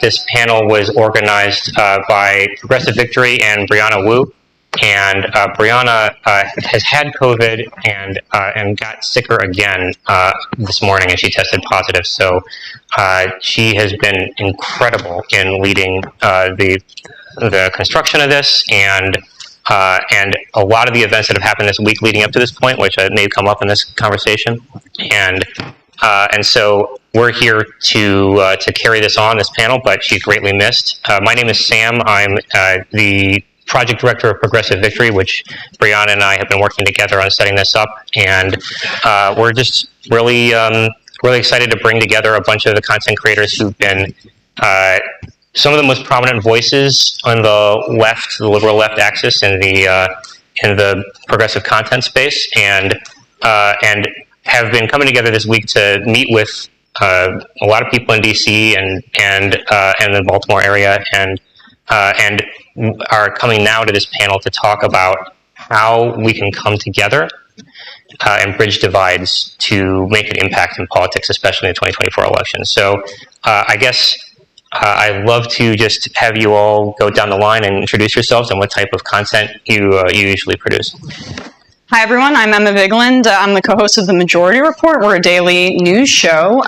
this panel was organized by Progressive Victory and Brianna Wu. And Brianna has had COVID and got sicker again this morning, and she tested positive. So she has been incredible in leading the construction of this and a lot of the events that have happened this week leading up to this point, which may come up in this conversation. And so we're here to carry this panel, but she's greatly missed. My name is Sam. I'm the project director of Progressive Victory, which Brianna and I have been working together on setting this up. And we're just really excited to bring together a bunch of the content creators who've been some of the most prominent voices on the left, the liberal left axis in the progressive content space, and have been coming together this week to meet with a lot of people in DC and the Baltimore area, and are coming now to this panel to talk about how we can come together and bridge divides to make an impact in politics, especially in the 2024 election. So I guess I'd love to just have you all go down the line and introduce yourselves and what type of content you usually produce. Hi, everyone. I'm Emma Vigeland. I'm the co-host of The Majority Report. We're a daily news show.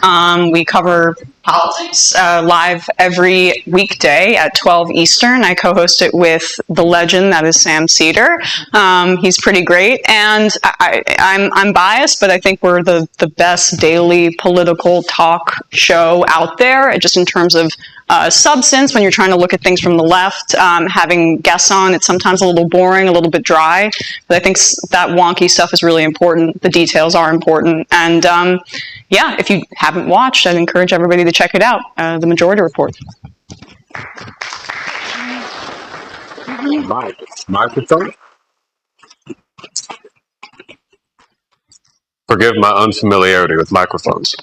We cover politics live every weekday at 12 Eastern. I co-host it with the legend that is Sam Cedar. He's pretty great. And I'm biased, but I think we're the best daily political talk show out there, just in terms of substance. When you're trying to look at things from the left, having guests on, it's sometimes a little boring, a little bit dry, but I think that wonky stuff is really important. The details are important. And yeah, if you haven't watched, I'd encourage everybody to check it out, The Majority Report. Microphone? Forgive my unfamiliarity with microphones.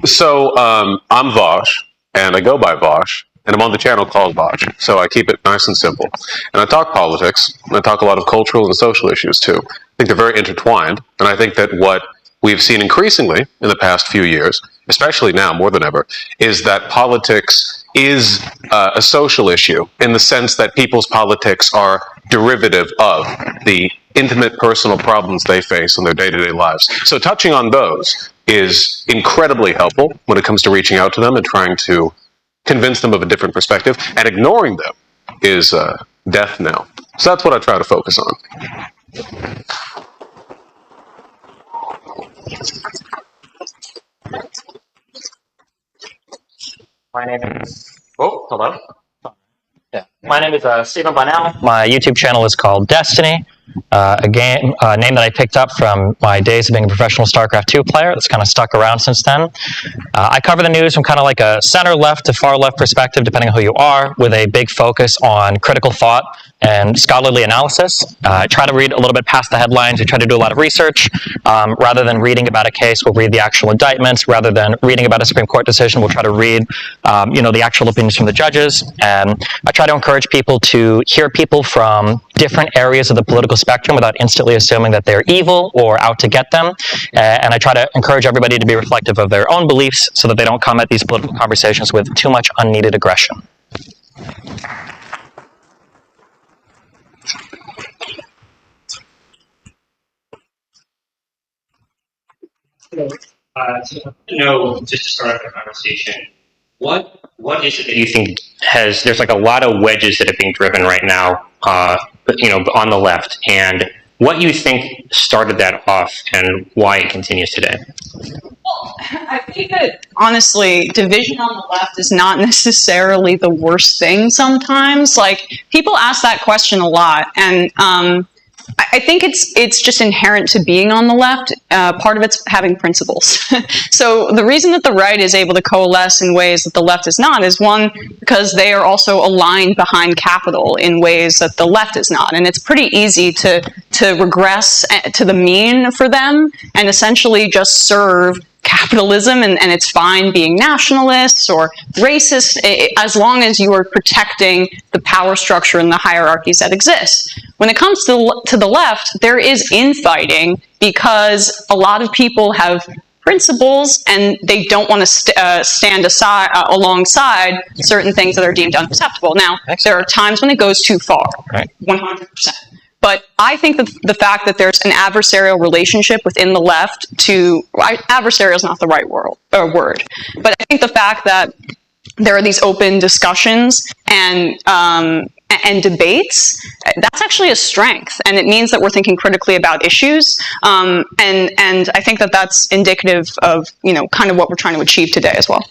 So I'm Vaush, and I go by Vaush, and I'm on the channel called Vaush, so I keep it nice and simple. And I talk politics, and I talk a lot of cultural and social issues too. I think they're very intertwined, and I think that what we've seen increasingly in the past few years, especially now more than ever, is that politics is a social issue in the sense that people's politics are derivative of the intimate personal problems they face in their day-to-day lives. So touching on those is incredibly helpful when it comes to reaching out to them and trying to convince them of a different perspective, and ignoring them is death knell. So that's what I try to focus on. My name is, hello. Yeah. My name is Stephen Bunnell. My YouTube channel is called Destiny, a name that I picked up from my days of being a professional StarCraft 2 player. That's kind of stuck around since then. I cover the news from kind of like a center-left to far-left perspective, depending on who you are, with a big focus on critical thought and scholarly analysis. I try to read a little bit past the headlines. We try to do a lot of research. Rather than reading about a case, we'll read the actual indictments. Rather than reading about a Supreme Court decision, we'll try to read, the actual opinions from the judges. And I try to encourage people to hear people from different areas of the political spectrum without instantly assuming that they're evil or out to get them. And I try to encourage everybody to be reflective of their own beliefs so that they don't come at these political conversations with too much unneeded aggression. Just to start the conversation, what is it that you think there's like a lot of wedges that are being driven right now, on the left, and what you think started that off and why it continues today? Well, I think that, honestly, division on the left is not necessarily the worst thing sometimes. Like, people ask that question a lot, and I think it's just inherent to being on the left. Part of it's having principles. So the reason that the right is able to coalesce in ways that the left is not is, one, because they are also aligned behind capital in ways that the left is not. And it's pretty easy to regress to the mean for them and essentially just serve capitalism, and it's fine being nationalists or racist as long as you are protecting the power structure and the hierarchies that exist. When it comes to the left, there is infighting because a lot of people have principles, and they don't want to stand aside alongside certain things that are deemed unacceptable. Now, there are times when it goes too far, 100%. But I think that the fact that there's an adversarial relationship within the left adversarial is not the right word, but I think the fact that there are these open discussions and debates, that's actually a strength, and it means that we're thinking critically about issues, and I think that that's indicative of, kind of what we're trying to achieve today as well.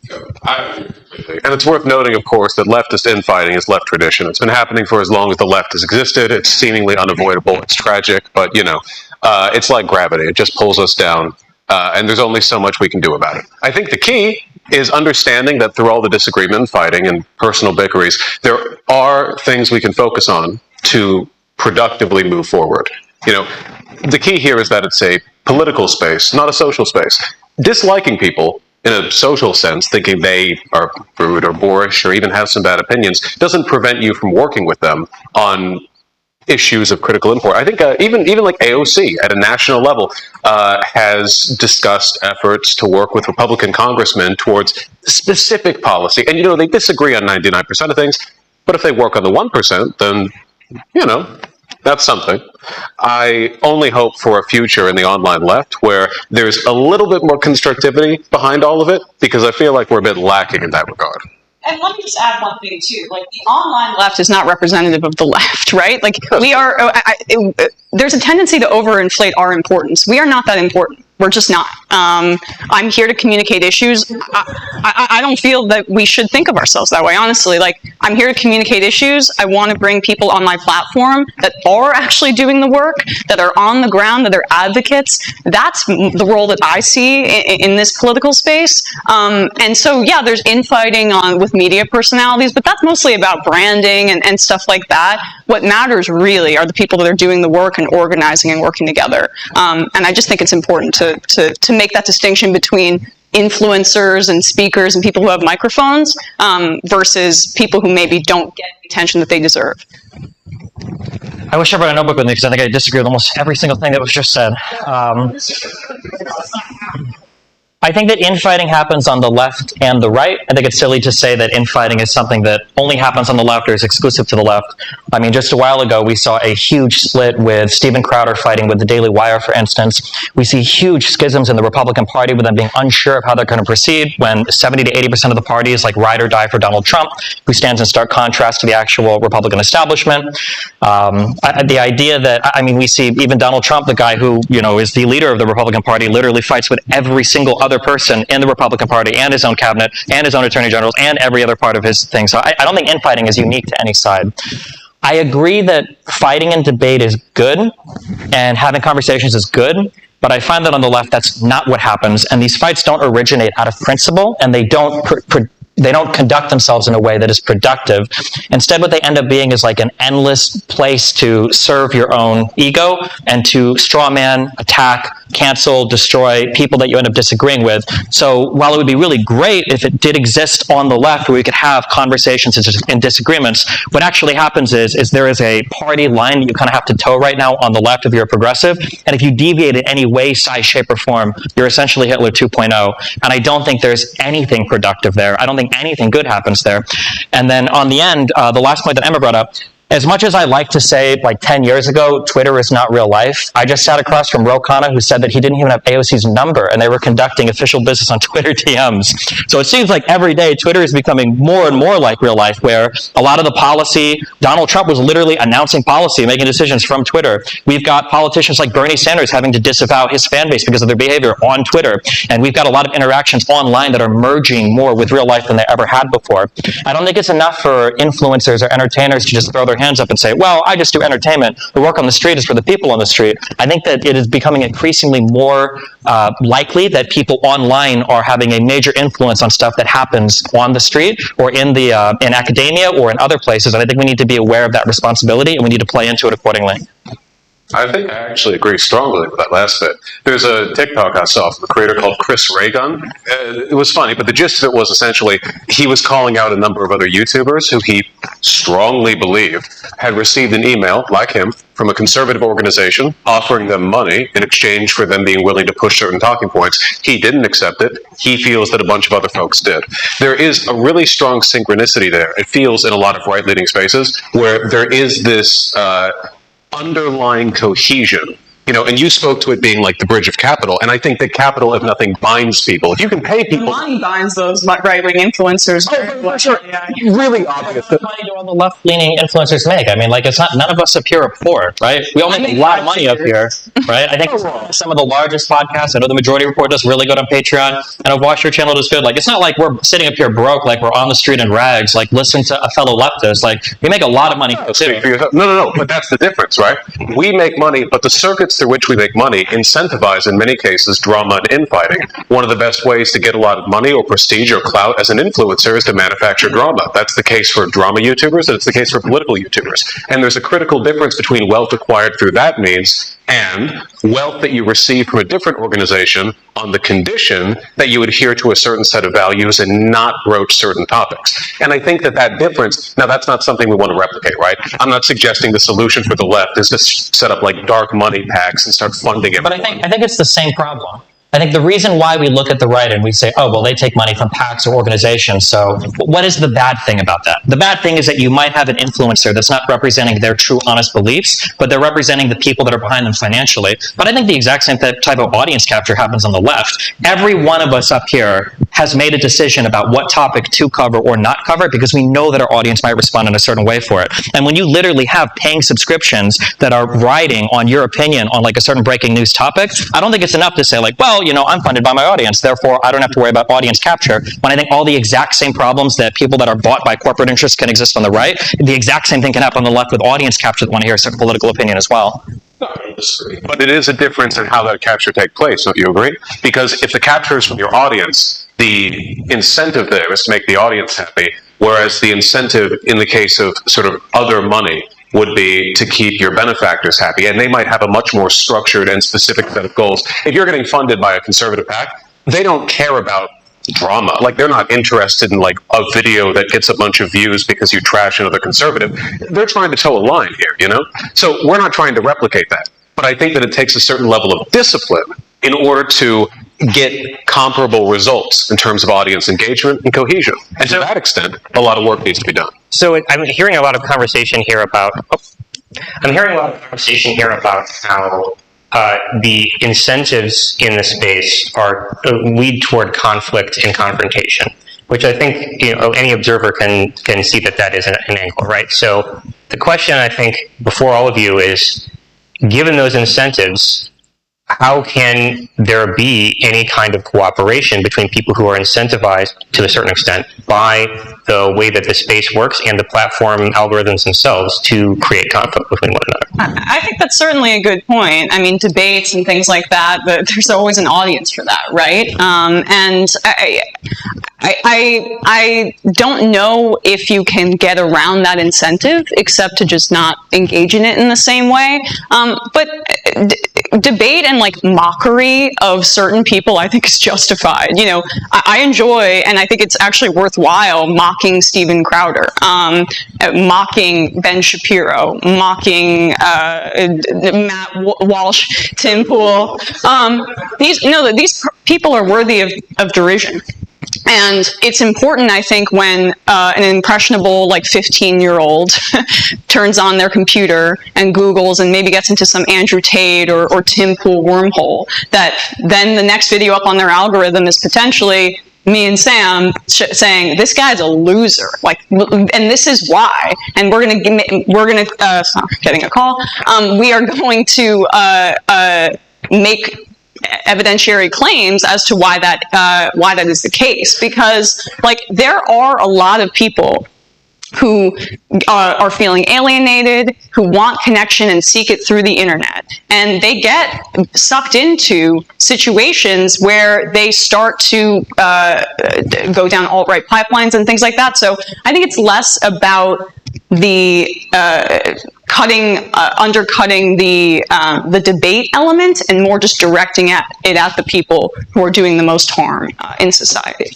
And it's worth noting, of course, that leftist infighting is left tradition. It's been happening for as long as the left has existed. It's seemingly unavoidable. It's tragic, but, it's like gravity. It just pulls us down, and there's only so much we can do about it. I think the key is understanding that through all the disagreement and fighting and personal bickeries, there are things we can focus on to productively move forward. The key here is that it's a political space, not a social space. Disliking people in a social sense, thinking they are rude or boorish or even have some bad opinions, doesn't prevent you from working with them on issues of critical import. I think even like AOC at a national level has discussed efforts to work with Republican congressmen towards specific policy. And, they disagree on 99% of things, but if they work on the 1%, then, that's something. I only hope for a future in the online left where there's a little bit more constructivity behind all of it, because I feel like we're a bit lacking in that regard. And let me just add one thing too. Like, the online left is not representative of the left, right? Like, we are. There's a tendency to overinflate our importance. We are not that important. We're just not. I'm here to communicate issues. I don't feel that we should think of ourselves that way, honestly. Like, I'm here to communicate issues. I want to bring people on my platform that are actually doing the work, that are on the ground, that are advocates. That's the role that I see in this political space. And so, yeah, there's infighting with media personalities, but that's mostly about branding and stuff like that. What matters really are the people that are doing the work and organizing and working together. And I just think it's important to make that distinction between influencers and speakers and people who have microphones versus people who maybe don't get the attention that they deserve. I wish I brought a notebook with me because I think I disagree with almost every single thing that was just said. I think that infighting happens on the left and the right. I think it's silly to say that infighting is something that only happens on the left or is exclusive to the left. I mean, just a while ago, we saw a huge split with Steven Crowder fighting with the Daily Wire, for instance. We see huge schisms in the Republican Party with them being unsure of how they're going to proceed when 70 to 80% of the party is like ride or die for Donald Trump, who stands in stark contrast to the actual Republican establishment. The idea that, we see even Donald Trump, the guy who, is the leader of the Republican Party, literally fights with every single other person in the Republican Party and his own cabinet and his own attorney generals and every other part of his thing. So I don't think infighting is unique to any side. I agree that fighting and debate is good and having conversations is good, but I find that on the left that's not what happens, and these fights don't originate out of principle, and they don't conduct themselves in a way that is productive. Instead, what they end up being is like an endless place to serve your own ego and to straw man, attack, cancel, destroy people that you end up disagreeing with. So while it would be really great if it did exist on the left where we could have conversations and disagreements, what actually happens is there is a party line that you kind of have to toe right now on the left if you're a progressive. And if you deviate in any way, size, shape, or form, you're essentially Hitler 2.0. And I don't think there's anything productive there. I don't think anything good happens there. And then on the end, the last point that Emma brought up, as much as I like to say, like 10 years ago, Twitter is not real life, I just sat across from Ro Khanna, who said that he didn't even have AOC's number, and they were conducting official business on Twitter DMs. So it seems like every day Twitter is becoming more and more like real life, where a lot of the policy, Donald Trump was literally announcing policy, making decisions from Twitter. We've got politicians like Bernie Sanders having to disavow his fan base because of their behavior on Twitter. And we've got a lot of interactions online that are merging more with real life than they ever had before. I don't think it's enough for influencers or entertainers to just throw their hands up and say, well, I just do entertainment. The work on the street is for the people on the street. I think that it is becoming increasingly more likely that people online are having a major influence on stuff that happens on the street or in academia or in other places. And I think we need to be aware of that responsibility and we need to play into it accordingly. I think I actually agree strongly with that last bit. There's a TikTok I saw from a creator called Chris Raygun. It was funny, but the gist of it was essentially he was calling out a number of other YouTubers who he strongly believed had received an email, like him, from a conservative organization offering them money in exchange for them being willing to push certain talking points. He didn't accept it. He feels that a bunch of other folks did. There is a really strong synchronicity there. It feels in a lot of right-leaning spaces where there is this underlying cohesion. You know, and you spoke to it being like the bridge of capital, and I think that capital, if nothing, binds people. If you can pay people, Money binds those right-wing influencers. for sure. Yeah. Really obvious. How much money do all the left-leaning influencers make? I mean, like, it's not, none of us up here are poor, right? We all make a lot of money up here, right? I think some of the largest podcasts, I know the Majority Report does really good on Patreon, and a Vaush channel does good. Like, it's not like we're sitting up here broke, like we're on the street in rags, like listening to a fellow leftist. Like, we make a lot of money. No, but that's the difference, right? We make money, but the circuits through which we make money incentivize, in many cases, drama and infighting. One of the best ways to get a lot of money or prestige or clout as an influencer is to manufacture drama. That's the case for drama YouTubers, and it's the case for political YouTubers. And there's a critical difference between wealth acquired through that means and wealth that you receive from a different organization on the condition that you adhere to a certain set of values and not broach certain topics. And I think that that difference, now that's not something we want to replicate, right? I'm not suggesting the solution for the left is to set up like dark money packs and start funding it. But I think it's the same problem. I think the reason why we look at the right and we say, oh, well, they take money from PACs or organizations, so what is the bad thing about that? The bad thing is that you might have an influencer that's not representing their true, honest beliefs, but they're representing the people that are behind them financially. But I think the exact same type of audience capture happens on the left. Every one of us up here has made a decision about what topic to cover or not cover because we know that our audience might respond in a certain way for it. And when you literally have paying subscriptions that are riding on your opinion on like a certain breaking news topic, I don't think it's enough to say like, well, you know, I'm funded by my audience, therefore I don't have to worry about audience capture, when I think all the exact same problems that people that are bought by corporate interests can exist on the right, the exact same thing can happen on the left with audience capture that want to hear a certain political opinion as well. But it is a difference in how that capture takes place, don't you agree? Because if the capture is from your audience, the incentive there is to make the audience happy, whereas the incentive in the case of sort of other money would be to keep your benefactors happy, and they might have a much more structured and specific set of goals. If you're getting funded by a conservative PAC, they don't care about drama. Like, they're not interested in like a video that gets a bunch of views because you trash another conservative. They're trying to toe a line here, you know? So we're not trying to replicate that. But I think that it takes a certain level of discipline in order to get comparable results in terms of audience engagement and cohesion. And to that extent, a lot of work needs to be done. So I'm hearing a lot of conversation here about. How the incentives in the space are lead toward conflict and confrontation, which I think any observer can see that is an angle, right? So the question I think before all of you is, given those incentives, how can there be any kind of cooperation between people who are incentivized to a certain extent by the way that the space works and the platform algorithms themselves to create conflict between one another? I think that's certainly a good point. I mean, debates and things like that, but there's always an audience for that, right? And I don't know if you can get around that incentive except to just not engage in it in the same way. But debate and like mockery of certain people, I think, is justified. You know, I enjoy, and I think it's actually worthwhile, mocking Steven Crowder, mocking Ben Shapiro, mocking Matt Walsh, Tim Pool. These people are worthy of derision. And it's important, I think, when an impressionable, like 15-year-old turns on their computer and Googles and maybe gets into some Andrew Tate or Tim Pool wormhole, that then the next video up on their algorithm is potentially me and Sam saying, this guy's a loser, and this is why, and we're gonna getting a call. We are going to make evidentiary claims as to why that is the case, because like there are a lot of people who are feeling alienated, who want connection and seek it through the internet, and they get sucked into situations where they start to go down alt-right pipelines and things like that. So I think it's less about the undercutting the debate element, and more just directing it at the people who are doing the most harm in society.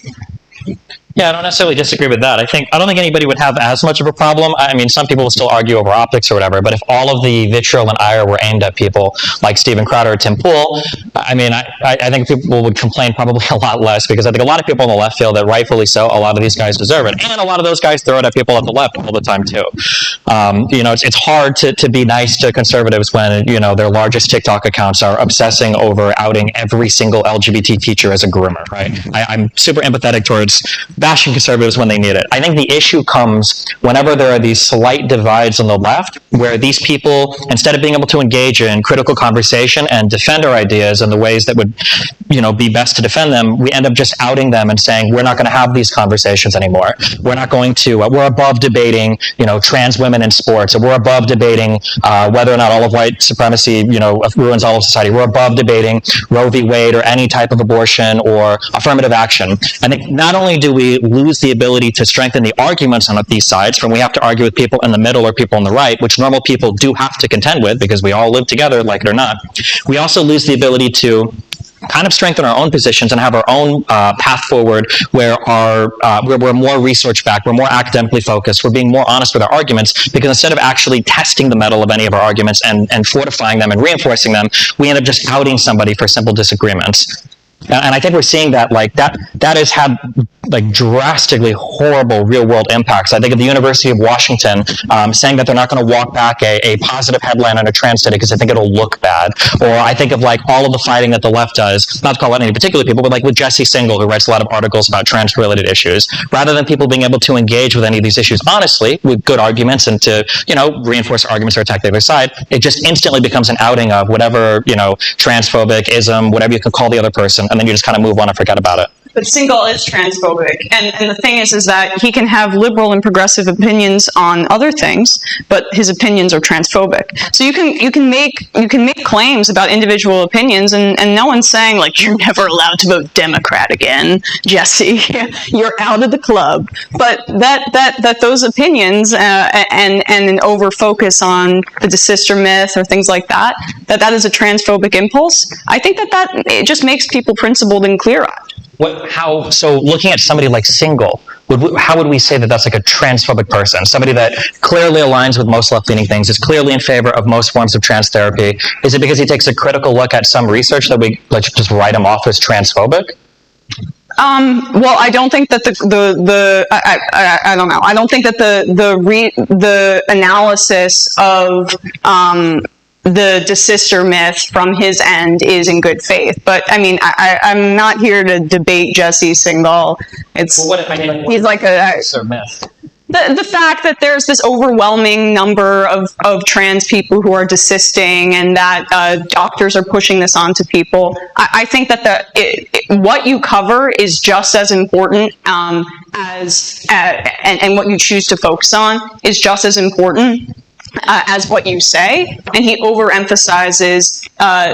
Yeah, I don't necessarily disagree with that. I don't think anybody would have as much of a problem. I mean, some people will still argue over optics or whatever, but if all of the vitriol and ire were aimed at people like Steven Crowder or Tim Pool, I mean, I think people would complain probably a lot less, because I think a lot of people on the left feel that rightfully so, a lot of these guys deserve it. And a lot of those guys throw it at people at the left all the time too. It's hard to be nice to conservatives when, their largest TikTok accounts are obsessing over outing every single LGBT teacher as a groomer, right? I'm super empathetic towards bashing conservatives when they need it. I think the issue comes whenever there are these slight divides on the left, where these people, instead of being able to engage in critical conversation and defend our ideas in the ways that would, be best to defend them, we end up just outing them and saying, we're not going to have these conversations anymore. We're not going to, we're above debating, trans women in sports, or we're above debating whether or not all of white supremacy, ruins all of society. We're above debating Roe v. Wade or any type of abortion or affirmative action. I think not only do we lose the ability to strengthen the arguments on these sides, when we have to argue with people in the middle or people on the right, which normal people do have to contend with because we all live together, like it or not, we also lose the ability to kind of strengthen our own positions and have our own path forward, where we're more research backed, we're more academically focused, we're being more honest with our arguments, because instead of actually testing the metal of any of our arguments and fortifying them and reinforcing them, we end up just outing somebody for simple disagreements. And I think we're seeing that that has had drastically horrible real world impacts. I think of the University of Washington saying that they're not going to walk back a positive headline on a trans study because I think it'll look bad. Or I think of all of the fighting that the left does, not to call out any particular people, but with Jesse Singal, who writes a lot of articles about trans related issues, rather than people being able to engage with any of these issues honestly with good arguments and to reinforce arguments or attack the other side, it just instantly becomes an outing of whatever transphobic ism, whatever you can call the other person, and then you just kind of move on and forget about it. But Singal is transphobic, and the thing is that he can have liberal and progressive opinions on other things, but his opinions are transphobic. So you can make claims about individual opinions, and no one's saying you're never allowed to vote Democrat again, Jesse. You're out of the club. But that those opinions and an over focus on the sister myth or things like that is a transphobic impulse. I think that it just makes people principled and clear-eyed. So looking at somebody like Singal, how would we say that that's a transphobic person? Somebody that clearly aligns with most left-leaning things, is clearly in favor of most forms of trans therapy. Is it because he takes a critical look at some research that we just write him off as transphobic? Well, I don't think that I don't know. I don't think that the analysis of the desister myth from his end is in good faith. But I mean, I'm not here to debate Jesse Singal. He's like a myth. The fact that there's this overwhelming number of trans people who are desisting, and that doctors are pushing this onto people, I think that what you cover is just as important and what you choose to focus on is just as important as what you say, and he overemphasizes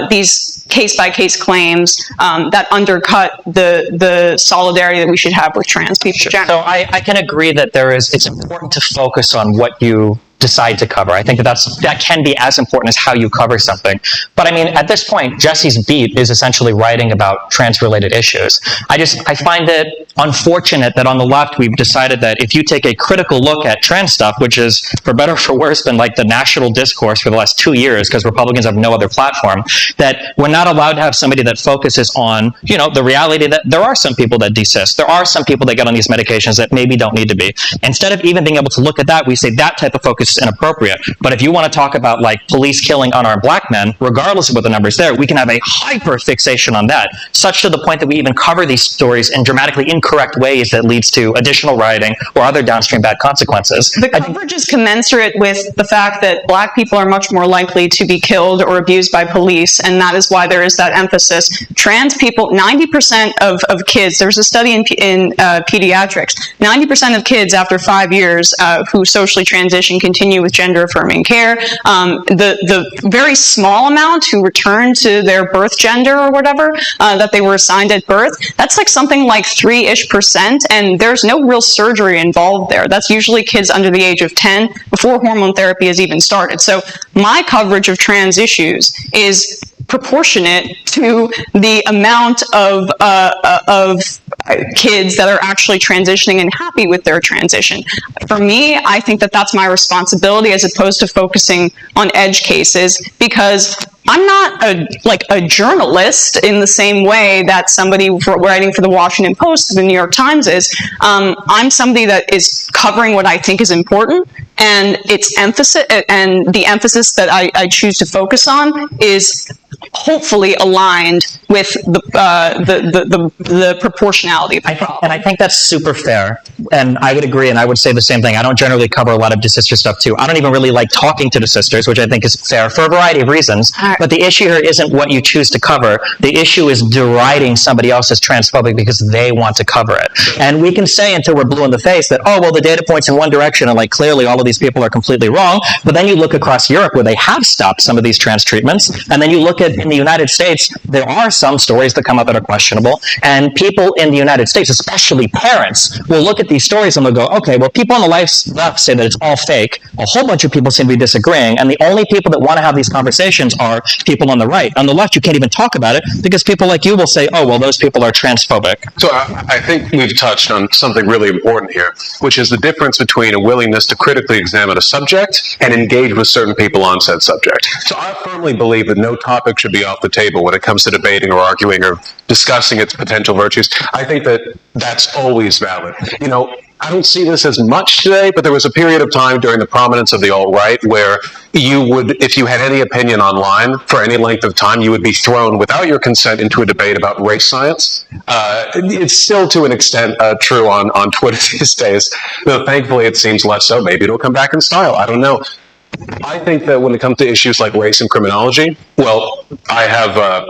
these case-by-case claims that undercut the solidarity that we should have with trans people. Sure. So I can agree that it's important to focus on what you decide to cover. I think that can be as important as how you cover something. But I mean, at this point, Jesse's beat is essentially writing about trans-related issues. I find it unfortunate that on the left, we've decided that if you take a critical look at trans stuff, which is, for better or for worse, been the national discourse for the last 2 years, because Republicans have no other platform, that we're not allowed to have somebody that focuses on, the reality that there are some people that desist. There are some people that get on these medications that maybe don't need to be. Instead of even being able to look at that, we say that type of focus is inappropriate. But if you want to talk about police killing unarmed black men, regardless of what the numbers there, we can have a hyper fixation on that, such to the point that we even cover these stories in dramatically incorrect ways that leads to additional rioting or other downstream bad consequences. The coverage is commensurate with the fact that black people are much more likely to be killed or abused by police, and that is why there is that emphasis. Trans people, 90% of kids, there's a study in pediatrics, 90% of kids after 5 years who socially transition continue with gender-affirming care. The very small amount who return to their birth gender or whatever that they were assigned at birth, that's something like 3-ish%, and there's no real surgery involved there. That's usually kids under the age of 10 before hormone therapy has even started. So my coverage of trans issues is proportionate to the amount of kids that are actually transitioning and happy with their transition. For me, I think that that's my responsibility as opposed to focusing on edge cases, because I'm not a journalist in the same way that somebody writing for the Washington Post or the New York Times is. I'm somebody that is covering what I think is important, and its emphasis and the emphasis that I choose to focus on is hopefully aligned with the proportionality of the problem. And I think that's super fair. And I would agree, and I would say the same thing. I don't generally cover a lot of DeSister stuff, too. I don't even really like talking to DeSisters, which I think is fair for a variety of reasons. But the issue here isn't what you choose to cover. The issue is deriding somebody else as transphobic because they want to cover it. And we can say until we're blue in the face that, oh, well, the data points in one direction, and like clearly all of these people are completely wrong. But then you look across Europe where they have stopped some of these trans treatments, and then you look at in the United States, there are some stories that come up that are questionable, and people in the United States, especially parents, will look at these stories and they'll go, okay, well, people on the left say that it's all fake. A whole bunch of people seem to be disagreeing, and the only people that want to have these conversations are people on the right. On the left, you can't even talk about it because people like you will say, oh, well, those people are transphobic. So I think we've touched on something really important here, which is the difference between a willingness to critically examine a subject and engage with certain people on said subject. So I firmly believe that no topic should be off the table when it comes to debating or arguing or discussing its potential virtues. I think that that's always valid. You know, I don't see this as much today, but there was a period of time during the prominence of the alt-right where you would, if you had any opinion online for any length of time, you would be thrown without your consent into a debate about race science. It's still to an extent true on Twitter these days, though thankfully it seems less so. Maybe it'll come back in style. I don't know. I think that when it comes to issues like race and criminology, well, I have a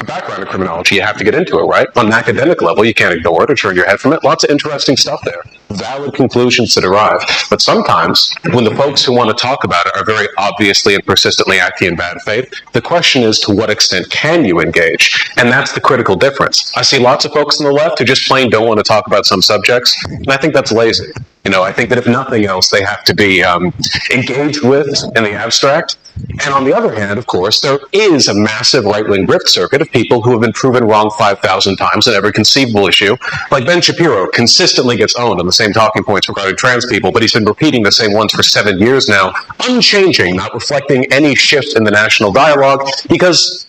background in criminology. You have to get into it, right? On an academic level, you can't ignore it or turn your head from it. Lots of interesting stuff there. Valid conclusions to derive. But sometimes, when the folks who want to talk about it are very obviously and persistently acting in bad faith, the question is, to what extent can you engage? And that's the critical difference. I see lots of folks on the left who just plain don't want to talk about some subjects, and I think that's lazy. You know, I think that if nothing else, they have to be engaged with in the abstract. And on the other hand, of course, there is a massive right-wing grift circuit of people who have been proven wrong 5,000 times on every conceivable issue. Like Ben Shapiro consistently gets owned on the same talking points regarding trans people, but he's been repeating the same ones for 7 years now, unchanging, not reflecting any shift in the national dialogue, because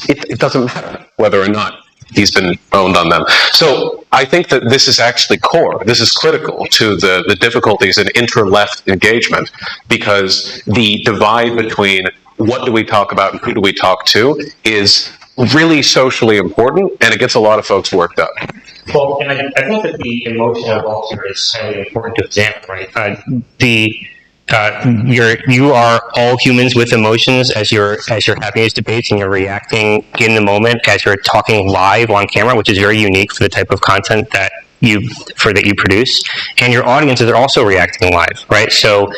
it doesn't matter whether or not he's been owned on them. So I think that this is actually core. This is critical to the difficulties in inter-left engagement, because the divide between what do we talk about and who do we talk to is really socially important, and it gets a lot of folks worked up. Well, and I think that the emotion involved here is highly important to examine, right? You are all humans with emotions as you're having these debates, and you're reacting in the moment as you're talking live on camera, which is very unique for the type of content that you produce. And your audiences are also reacting live, right? So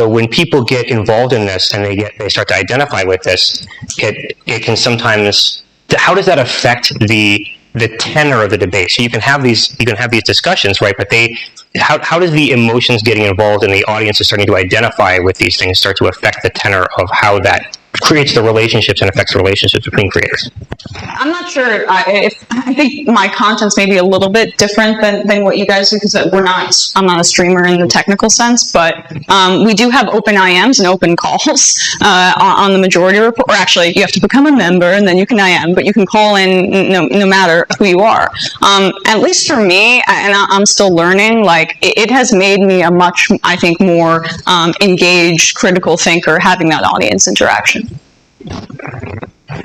when people get involved in this and they start to identify with this, it can sometimes. How does that affect the tenor of the debate? So you can have these discussions, right? But how does the emotions getting involved and the audience is starting to identify with these things start to affect the tenor of how that creates the relationships and affects the relationships between creators? I'm not sure I think my content's maybe a little bit different than what you guys do, because I'm not a streamer in the technical sense, but we do have open IMs and open calls on the majority report. Or actually, you have to become a member and then you can IM, but you can call in no matter who you are. At least for me, and I'm still learning, like it has made me a much, I think, more engaged critical thinker having that audience interaction.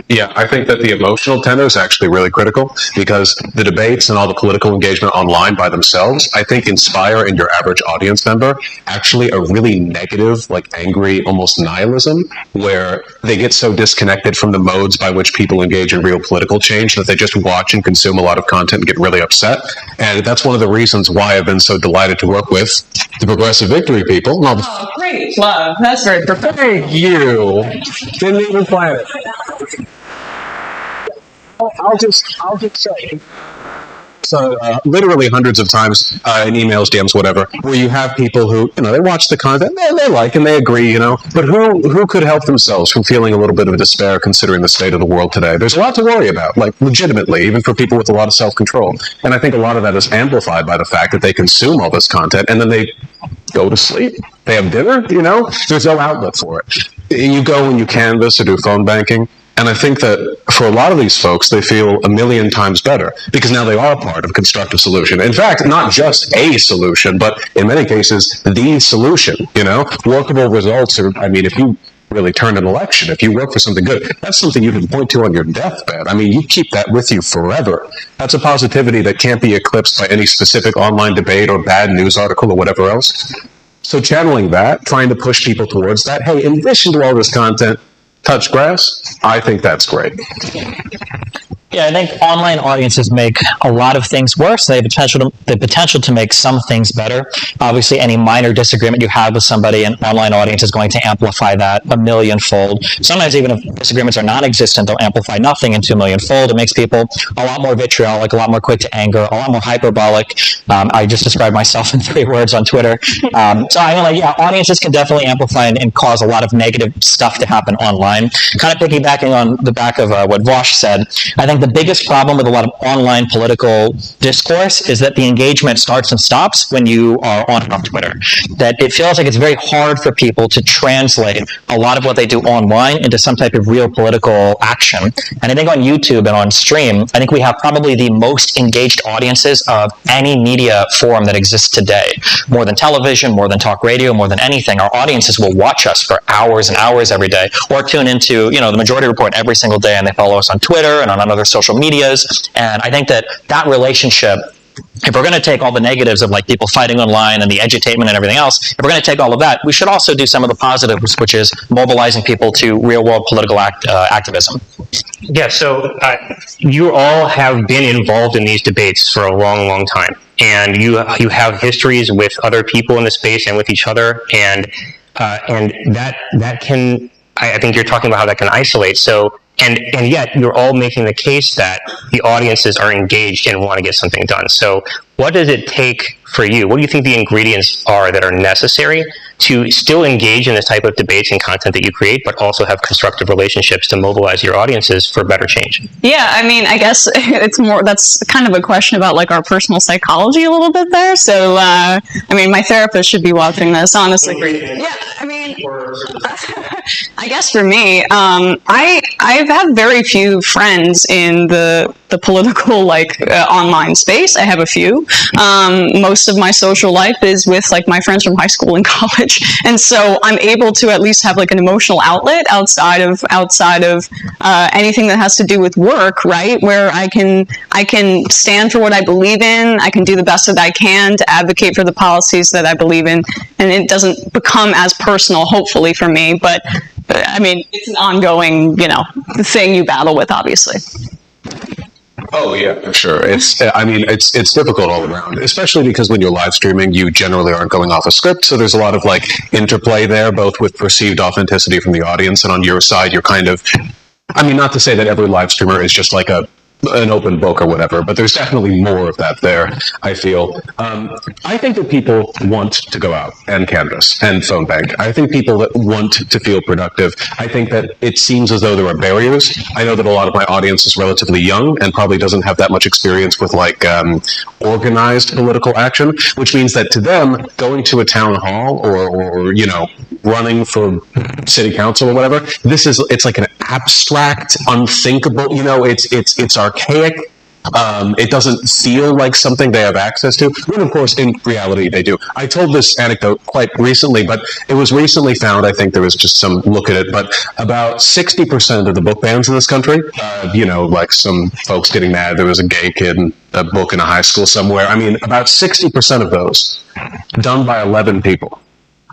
Yeah, I think that the emotional tenor is actually really critical, because the debates and all the political engagement online by themselves, I think, inspire in your average audience member actually a really negative, like angry, almost nihilism, where they get so disconnected from the modes by which people engage in real political change that they just watch and consume a lot of content and get really upset. And that's one of the reasons why I've been so delighted to work with the Progressive Victory people. Oh, great. Love. That's very perfect. Thank you. Didn't even plan it. I'll just say, So literally hundreds of times in emails, DMs, whatever, where you have people who, they watch the content, they like and they agree, but who could help themselves from feeling a little bit of despair considering the state of the world today? There's a lot to worry about, like legitimately, even for people with a lot of self-control. And I think a lot of that is amplified by the fact that they consume all this content and then they go to sleep. They have dinner, there's no outlet for it. You go and you canvass or do phone banking. And I think that for a lot of these folks, they feel a million times better because now they are part of a constructive solution. In fact, not just a solution, but in many cases, the solution, workable results are, if you really turn an election, if you work for something good, that's something you can point to on your deathbed. You keep that with you forever. That's a positivity that can't be eclipsed by any specific online debate or bad news article or whatever else. So channeling that, trying to push people towards that, hey, in addition to all this content, touch grass, I think that's great. Yeah, I think online audiences make a lot of things worse. They have the potential to make some things better. Obviously, any minor disagreement you have with somebody, an online audience is going to amplify that a millionfold. Sometimes even if disagreements are non-existent, they'll amplify nothing into a millionfold. It makes people a lot more vitriolic, a lot more quick to anger, a lot more hyperbolic. I just described myself in 3 words on Twitter. Audiences can definitely amplify and cause a lot of negative stuff to happen online. Kind of piggybacking on the back of what Vaush said, I think the biggest problem with a lot of online political discourse is that the engagement starts and stops when you are on and off Twitter. That it feels like it's very hard for people to translate a lot of what they do online into some type of real political action. And I think on YouTube and on stream, I think we have probably the most engaged audiences of any media forum that exists today. More than television, more than talk radio, more than anything, our audiences will watch us for hours and hours every day, or tune into, the Majority Report every single day, and they follow us on Twitter and on other social medias. And I think that relationship, if we're going to take all the negatives of like people fighting online and the edutainment and everything else, if we're going to take all of that, we should also do some of the positives, which is mobilizing people to real world political activism. Yeah, so you all have been involved in these debates for a long, long time. And you have histories with other people in the space and with each other. And that can, I think you're talking about how that can isolate. So, and yet you're all making the case that the audiences are engaged and want to get something done. So what does it take for you? What do you think the ingredients are that are necessary to still engage in this type of debates and content that you create, but also have constructive relationships to mobilize your audiences for better change? Yeah, I guess that's kind of a question about like our personal psychology a little bit there. So, my therapist should be watching this, honestly. Yeah, I guess for me, I've had very few friends in the political online space. I have a few. Most of my social life is with like my friends from high school and college, and so I'm able to at least have like an emotional outlet outside of anything that has to do with work, right? Where I can stand for what I believe in. I can do the best that I can to advocate for the policies that I believe in, and it doesn't become as personal, hopefully, for me. But it's an ongoing, thing you battle with, obviously. Oh yeah, for sure. It's difficult all around, especially because when you're live streaming, you generally aren't going off a script. So there's a lot of interplay there, both with perceived authenticity from the audience, and on your side, you're kind of, not to say that every live streamer is just like an open book or whatever, but there's definitely more of that there, I feel. I think that people want to go out and canvass and phone bank. I think people that want to feel productive. I think that it seems as though there are barriers. I know that a lot of my audience is relatively young and probably doesn't have that much experience with organized political action, which means that to them, going to a town hall or running for city council or whatever, it's like an abstract, unthinkable, it's archaic. It doesn't feel like something they have access to, when of course in reality they do. I told this anecdote quite recently, but it was recently found, I think there was just some look at it, but about 60% of the book bans in this country, like some folks getting mad, there was a gay kid in a book in a high school somewhere. About 60% of those done by 11 people.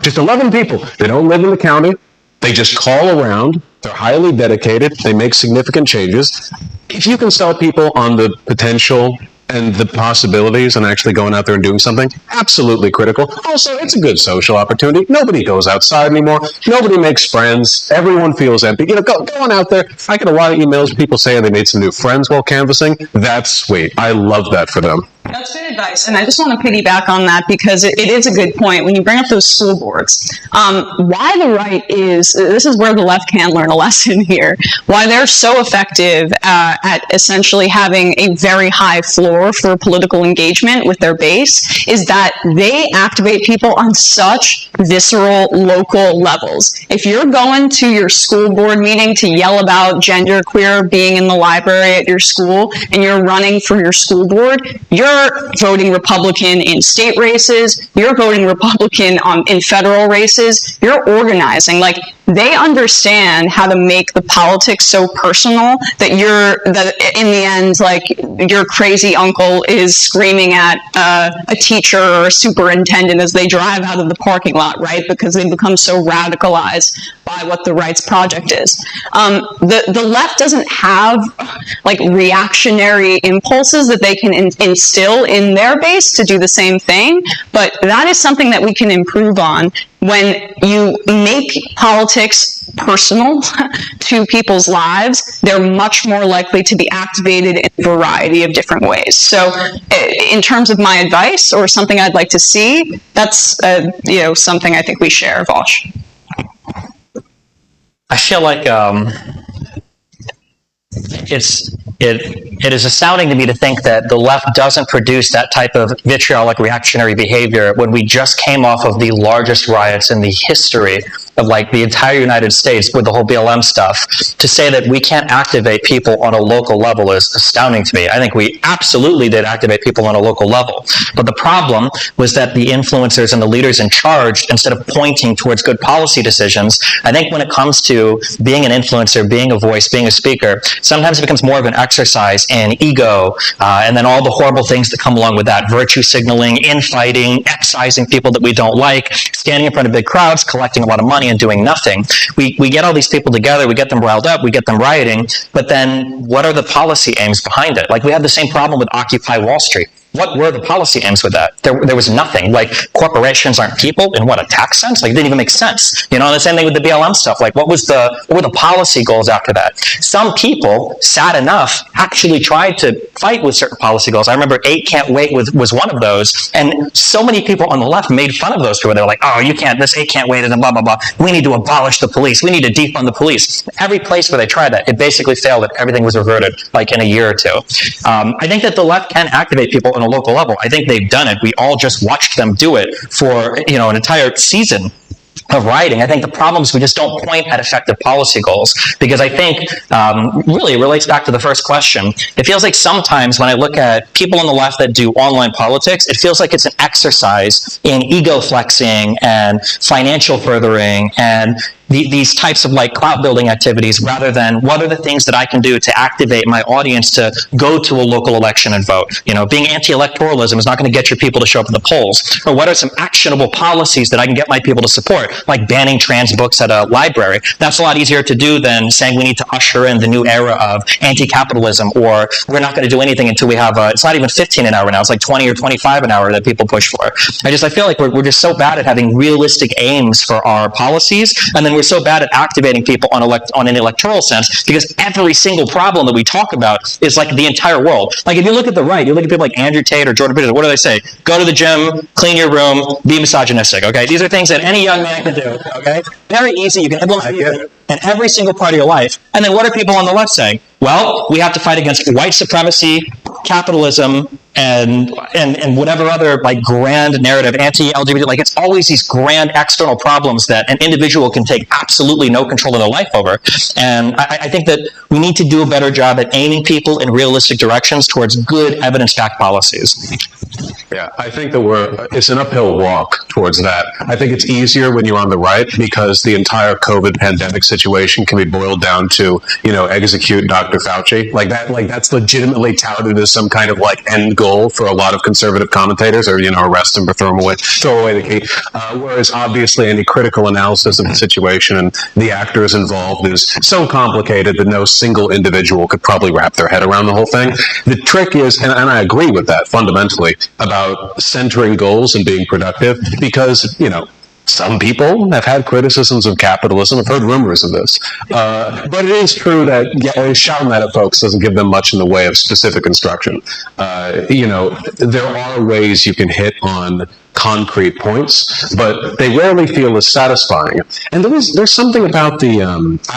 Just 11 people. They don't live in the county. They just call around. They're highly dedicated. They make significant changes. If you can sell people on the potential and the possibilities and actually going out there and doing something, absolutely critical. Also, it's a good social opportunity. Nobody goes outside anymore. Nobody makes friends. Everyone feels empty. Going out there. I get a lot of emails, people saying they made some new friends while canvassing. That's sweet. I love that for them. That's good advice, and I just want to piggyback on that because it is a good point. When you bring up those school boards, why the right this is where the left can learn a lesson here, why they're so effective at essentially having a very high floor for political engagement with their base is that they activate people on such visceral local levels. If you're going to your school board meeting to yell about genderqueer being in the library at your school and you're running for your school board, you're voting Republican in state races, you're voting Republican in federal races, you're organizing. Like, they understand how to make the politics so personal that in the end, like, your crazy uncle is screaming at a teacher or a superintendent as they drive out of the parking lot, right? Because they become so radicalized by what the right's project is. The left doesn't have like reactionary impulses that they can instill in their base to do the same thing, but that is something that we can improve on. When you make politics personal to people's lives, they're much more likely to be activated in a variety of different ways. So in terms of my advice or something I'd like to see, that's something I think we share, Vaush. I feel like it is astounding to me to think that the left doesn't produce that type of vitriolic reactionary behavior when we just came off of the largest riots in the history of like the entire United States with the whole BLM stuff. To say that we can't activate people on a local level is astounding to me. I think we absolutely did activate people on a local level. But the problem was that the influencers and the leaders in charge, instead of pointing towards good policy decisions, I think when it comes to being an influencer, being a voice, being a speaker, sometimes it becomes more of an exercise in ego, and then all the horrible things that come along with that: virtue signaling, infighting, excising people that we don't like, standing in front of big crowds, collecting a lot of money and doing nothing. We get all these people together, we get them riled up, we get them rioting, but then what are the policy aims behind it? Like, we have the same problem with Occupy Wall Street. What were the policy aims with that? There was nothing. Like, corporations aren't people in what, a tax sense? Like, it didn't even make sense. You know, the same thing with the BLM stuff. Like, what were the policy goals after that? Some people, sad enough, actually tried to fight with certain policy goals. I remember 8 Can't Wait was one of those, and so many people on the left made fun of those people. They were like, oh, you can't, this 8 Can't Wait and blah, blah, blah. We need to abolish the police. We need to defund the police. Every place where they tried that, it basically failed, and everything was reverted, like, in a year or two. I think that the left can activate people on a local level. I think they've done it. We all just watched them do it for, an entire season of rioting. I think the problem is we just don't point at effective policy goals, because I think really it relates back to the first question. It feels like sometimes when I look at people on the left that do online politics, it feels like it's an exercise in ego flexing and financial furthering and these types of like clout building activities, rather than what are the things that I can do to activate my audience to go to a local election and vote. Being anti-electoralism is not going to get your people to show up in the polls. Or what are some actionable policies that I can get my people to support, like banning trans books at a library? That's a lot easier to do than saying we need to usher in the new era of anti-capitalism, or we're not going to do anything until we have it's not even 15 an hour now, it's like 20 or 25 an hour that people push for. I feel like we're just so bad at having realistic aims for our policies, and then we're so bad at activating people on an electoral sense, because every single problem that we talk about is like the entire world. Like, if you look at the right, you look at people like Andrew Tate or Jordan Peterson, what do they say? Go to the gym, clean your room, be misogynistic, okay? These are things that any young man can do, okay? Very easy, you can implement in every single part of your life. And then what are people on the left saying? Well, we have to fight against white supremacy, capitalism, and whatever other like grand narrative, anti-LGBT, like it's always these grand external problems that an individual can take absolutely no control of their life over. And I think that we need to do a better job at aiming people in realistic directions towards good evidence-backed policies. Yeah, I think that it's an uphill walk towards that. I think it's easier when you're on the right because the entire COVID pandemic situation can be boiled down to, execute Dr. Fauci. That's legitimately touted as some kind of end goal for a lot of conservative commentators, or, arrest him or throw away the key. Whereas obviously any critical analysis of the situation and the actors involved is so complicated that no single individual could probably wrap their head around the whole thing. The trick is, and I agree with that fundamentally, about centering goals and being productive, because, some people have had criticisms of capitalism. I've heard rumors of this. But it is true that shouting that at folks doesn't give them much in the way of specific instruction. There are ways you can hit on concrete points, but they rarely feel as satisfying. And there's something about the,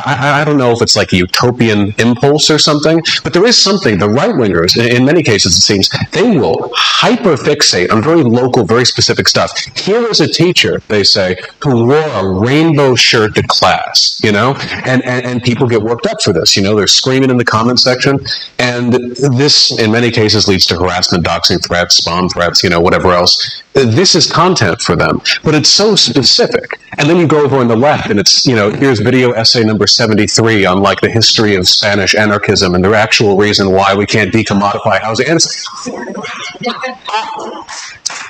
I don't know if it's like a utopian impulse or something, but there is something, the right-wingers, in many cases it seems, they will hyper-fixate on very local, very specific stuff. Here is a teacher, they say, who wore a rainbow shirt to class, and people get worked up for this, they're screaming in the comment section, and this, in many cases, leads to harassment, doxing threats, spam threats, whatever else. This is content for them, but it's so specific. And then you go over on the left and it's, here's video essay number 73 on the history of Spanish anarchism and the actual reason why we can't decommodify housing. And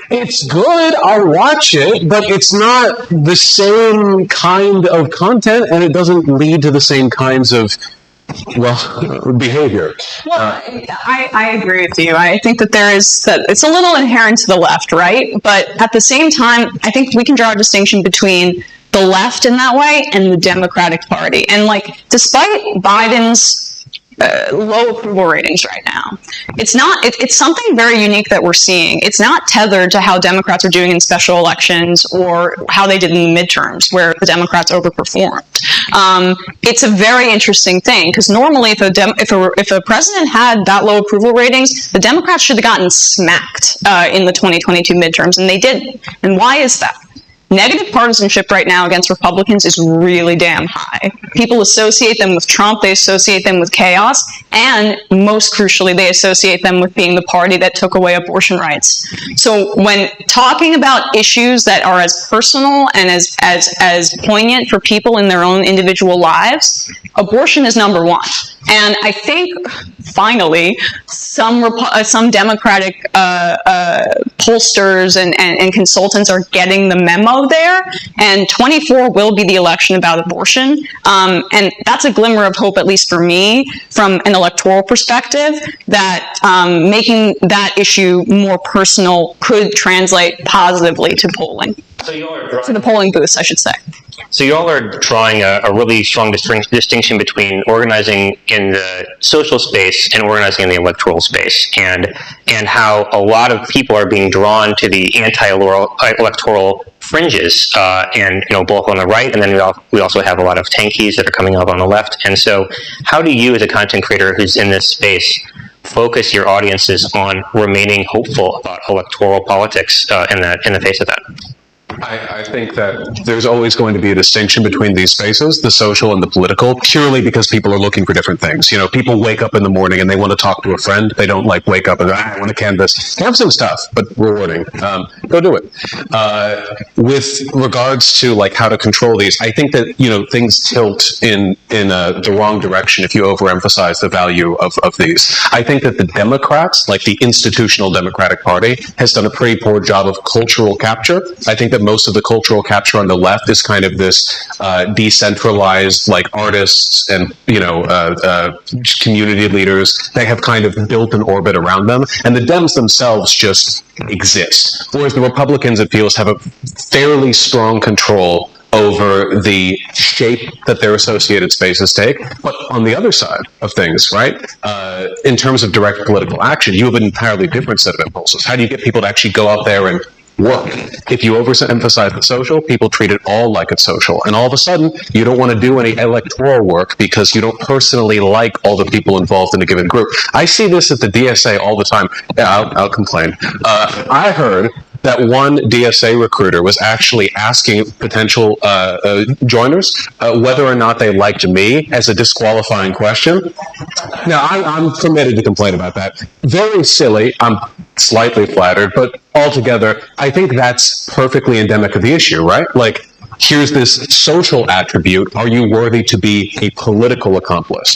it's good, I'll watch it, but it's not the same kind of content, and it doesn't lead to the same kinds of behavior. Well, I agree with you. I think that it's a little inherent to the left, right? But at the same time, I think we can draw a distinction between the left in that way and the Democratic Party. And despite Biden's low approval ratings right now, it's something very unique that we're seeing. It's not tethered to how Democrats are doing in special elections or how they did in the midterms, where the Democrats overperformed. It's a very interesting thing, because normally if a president had that low approval ratings, the Democrats should have gotten smacked in the 2022 midterms, and they didn't. And why is that? Negative partisanship right now against Republicans is really damn high. People associate them with Trump, they associate them with chaos, and most crucially, they associate them with being the party that took away abortion rights. So when talking about issues that are as personal and as poignant for people in their own individual lives, abortion is number one. And I think, finally, some Democratic pollsters and consultants are getting the memo there, and 24 will be the election about abortion. And that's a glimmer of hope, at least for me, from an electoral perspective, that making that issue more personal could translate positively to polling. To the polling booths, I should say. So you all are drawing a really strong distinction between organizing in the social space and organizing in the electoral space, and how a lot of people are being drawn to the anti-electoral fringes, and both on the right, and then we also have a lot of tankies that are coming up on the left. And so, how do you, as a content creator who's in this space, focus your audiences on remaining hopeful about electoral politics in the face of that? I think that there's always going to be a distinction between these spaces, the social and the political, purely because people are looking for different things. People wake up in the morning and they want to talk to a friend. They don't wake up and I want to canvas. Have some stuff, but rewarding. Go do it. With regards to how to control these, I think that things tilt in the wrong direction if you overemphasize the value of these. I think that the Democrats, the institutional Democratic Party, has done a pretty poor job of cultural capture. I think that most of the cultural capture on the left is kind of this decentralized, artists and community leaders. They have kind of built an orbit around them, and the Dems themselves just exist. Whereas the Republicans, it feels, have a fairly strong control over the shape that their associated spaces take. But on the other side of things, right, in terms of direct political action, you have an entirely different set of impulses. How do you get people to actually go out there and work? If you overemphasize the social, people treat it all like it's social. And all of a sudden, you don't want to do any electoral work because you don't personally like all the people involved in a given group. I see this at the DSA all the time. Yeah, I'll complain. I heard that one DSA recruiter was actually asking potential joiners whether or not they liked me as a disqualifying question. Now, I'm permitted to complain about that. Very silly. I'm slightly flattered, but altogether, I think that's perfectly endemic of the issue, right? Like, here's this social attribute. Are you worthy to be a political accomplice?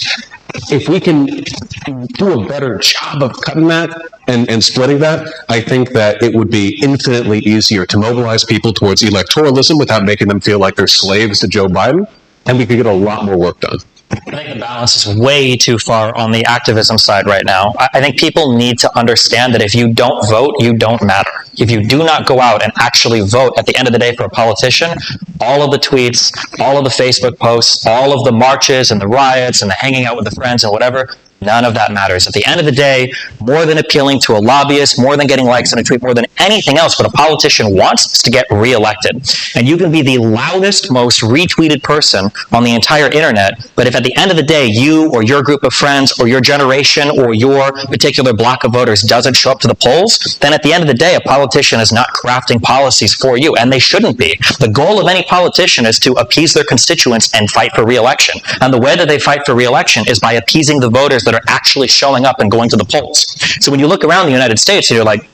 If we can do a better job of cutting that and splitting that, I think that it would be infinitely easier to mobilize people towards electoralism without making them feel like they're slaves to Joe Biden, and we could get a lot more work done. I think the balance is way too far on the activism side right now. I think people need to understand that if you don't vote, you don't matter. If you do not go out and actually vote at the end of the day for a politician, all of the tweets, all of the Facebook posts, all of the marches and the riots and the hanging out with the friends and whatever, none of that matters. At the end of the day, more than appealing to a lobbyist, more than getting likes on a tweet, more than anything else, what a politician wants is to get reelected. And you can be the loudest, most retweeted person on the entire internet, but if at the end of the day, you or your group of friends or your generation or your particular block of voters doesn't show up to the polls, then at the end of the day, a politician is not crafting policies for you, and they shouldn't be. The goal of any politician is to appease their constituents and fight for re-election. And the way that they fight for re-election is by appeasing the voters that are actually showing up and going to the polls. So when you look around the United States, you're like,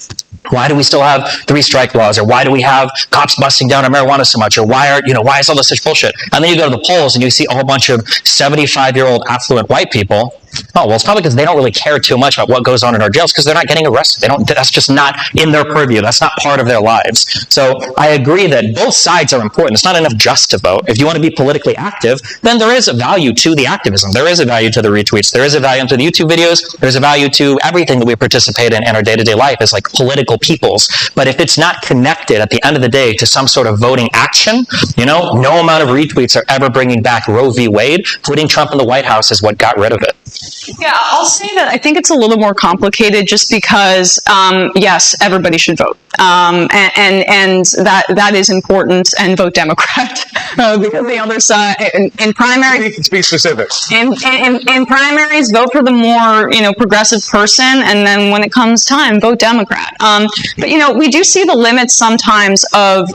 why do we still have 3-strike laws? Or why do we have cops busting down on marijuana so much? Or why is all this such bullshit? And then you go to the polls and you see a whole bunch of 75-year-old affluent white people. Oh, well, it's probably because they don't really care too much about what goes on in our jails because they're not getting arrested. That's just not in their purview. That's not part of their lives. So I agree that both sides are important. It's not enough just to vote. If you want to be politically active, then there is a value to the activism. There is a value to the retweets. There is a value to the YouTube videos. There's a value to everything that we participate in our day-to-day life as like political peoples. But if it's not connected at the end of the day to some sort of voting action, no amount of retweets are ever bringing back Roe v. Wade. Putting Trump in the White House is what got rid of it. Yeah, I'll say that I think it's a little more complicated just because, yes, everybody should vote. And that is important, and vote Democrat. Because the other side, in primaries... Be specific. In primaries, vote for the more, progressive person, and then when it comes time, vote Democrat. But, we do see the limits sometimes of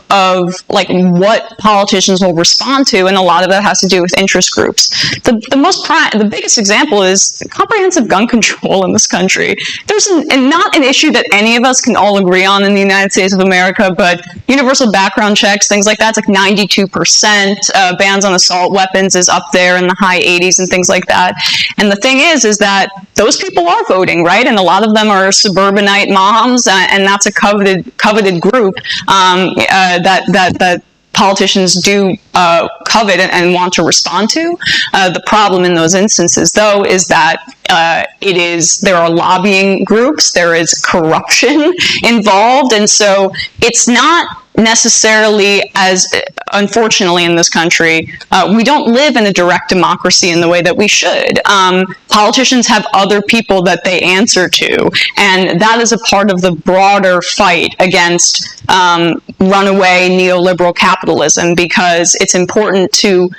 like what politicians will respond to, and a lot of that has to do with interest groups. The biggest example is comprehensive gun control in this country. There's not an issue that any of us can all agree on in the United States of America, but universal background checks, things like that, it's like 92%. Bans on assault weapons is up there in the high 80s and things like that. And the thing is that those people are voting, right? And a lot of them are suburbanite moms, and that's a coveted group that politicians do covet and want to respond to. The problem in those instances, though, is that there are lobbying groups, there is corruption involved, and so it's not necessarily as, unfortunately in this country, we don't live in a direct democracy in the way that we should. Politicians have other people that they answer to, and that is a part of the broader fight against runaway neoliberal capitalism, because it's important to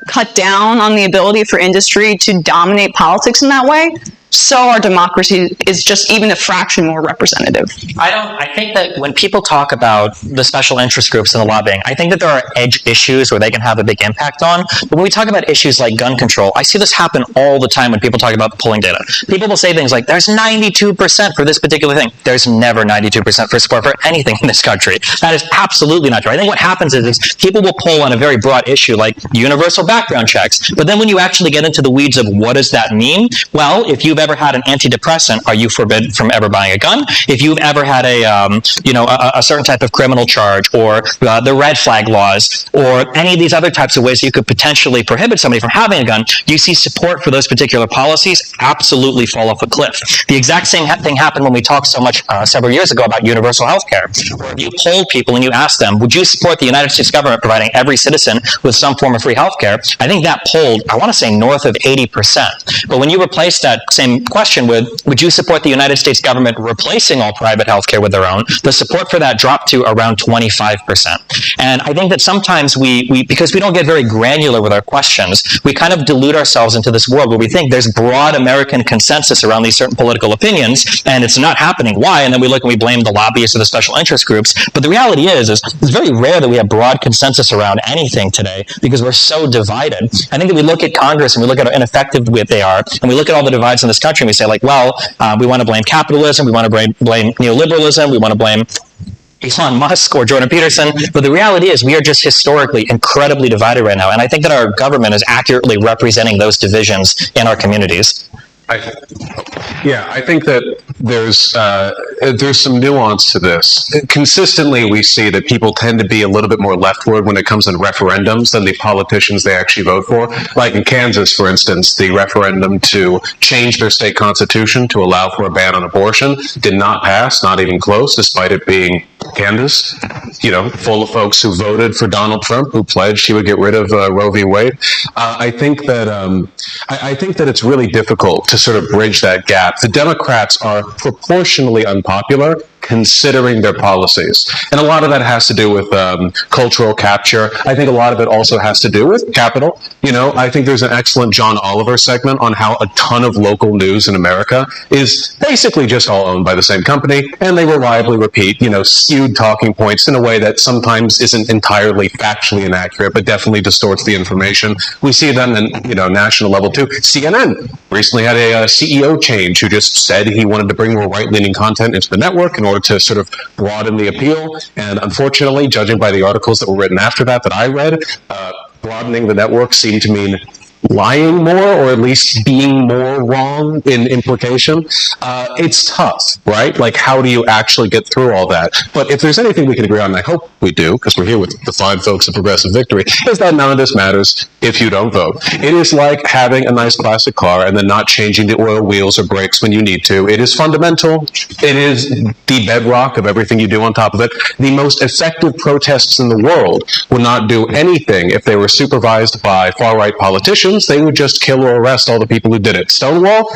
cut down on the ability for industry to dominate politics in that way, so our democracy is just even a fraction more representative. I think that when people talk about the special interest groups and the lobbying, I think that there are edge issues where they can have a big impact on. But when we talk about issues like gun control, I see this happen all the time when people talk about the polling data. People will say things like, there's 92% for this particular thing. There's never 92% for support for anything in this country. That is absolutely not true. I think what happens is people will poll on a very broad issue like universal background checks. But then when you actually get into the weeds of what does that mean? Well, if you've ever had an antidepressant, are you forbidden from ever buying a gun? If you've ever had a certain type of criminal charge, or the red flag laws, or any of these other types of ways that you could potentially prohibit somebody from having a gun, you see support for those particular policies absolutely fall off a cliff. The exact same thing happened when we talked so much several years ago about universal health care. You polled people and you asked them, would you support the United States government providing every citizen with some form of free health care? I think that polled, I want to say, north of 80%. But when you replace that same question with, would you support the United States government replacing all private health care with their own, the support for that dropped to around 25%. And I think that sometimes we because we don't get very granular with our questions, we kind of delude ourselves into this world where we think there's broad American consensus around these certain political opinions, and it's not happening. Why? And then we look and we blame the lobbyists or the special interest groups. But the reality is it's very rare that we have broad consensus around anything today because we're so divided. I think that we look at Congress and we look at how ineffective they are, and we look at all the divides in this country, and we say like, well, we want to blame capitalism, we want to blame neoliberalism, we want to blame Elon Musk or Jordan Peterson, but the reality is we are just historically incredibly divided right now, and I think that our government is accurately representing those divisions in our communities. I think that there's some nuance to this. Consistently, we see that people tend to be a little bit more leftward when it comes to referendums than the politicians they actually vote for. Like in Kansas, for instance, the referendum to change their state constitution to allow for a ban on abortion did not pass, not even close, despite it being Kansas, full of folks who voted for Donald Trump, who pledged he would get rid of Roe v. Wade. I think that it's really difficult to sort of bridge that gap. The Democrats are proportionally unpopular considering their policies. And a lot of that has to do with cultural capture. I think a lot of it also has to do with capital. I think there's an excellent John Oliver segment on how a ton of local news in America is basically just all owned by the same company, and they reliably repeat, skewed talking points in a way that sometimes isn't entirely factually inaccurate, but definitely distorts the information. We see that in, national level too. CNN recently had a CEO change who just said he wanted to bring more right-leaning content into the network in order to sort of broaden the appeal. And unfortunately, judging by the articles that were written after that I read, broadening the network seemed to mean lying more, or at least being more wrong in implication. It's tough, right? Like, how do you actually get through all that? But if there's anything we can agree on, and I hope we do, because we're here with the fine folks at Progressive Victory, is that none of this matters if you don't vote. It is like having a nice classic car and then not changing the oil, wheels, or brakes when you need to. It is fundamental. It is the bedrock of everything you do on top of it. The most effective protests in the world would not do anything if they were supervised by far-right politicians. They would just kill or arrest all the people who did it. Stonewall,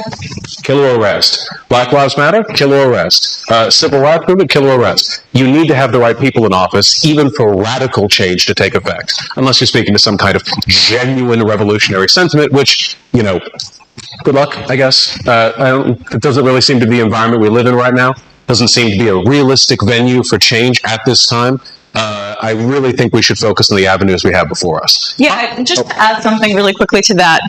kill or arrest. Black Lives Matter, kill or arrest. Civil rights movement, kill or arrest. You need to have the right people in office, even for radical change to take effect, unless you're speaking to some kind of genuine revolutionary sentiment, which, good luck, I guess. It doesn't really seem to be the environment we live in right now. Doesn't seem to be a realistic venue for change at this time. I really think we should focus on the avenues we have before us. Yeah, just to add something really quickly to that.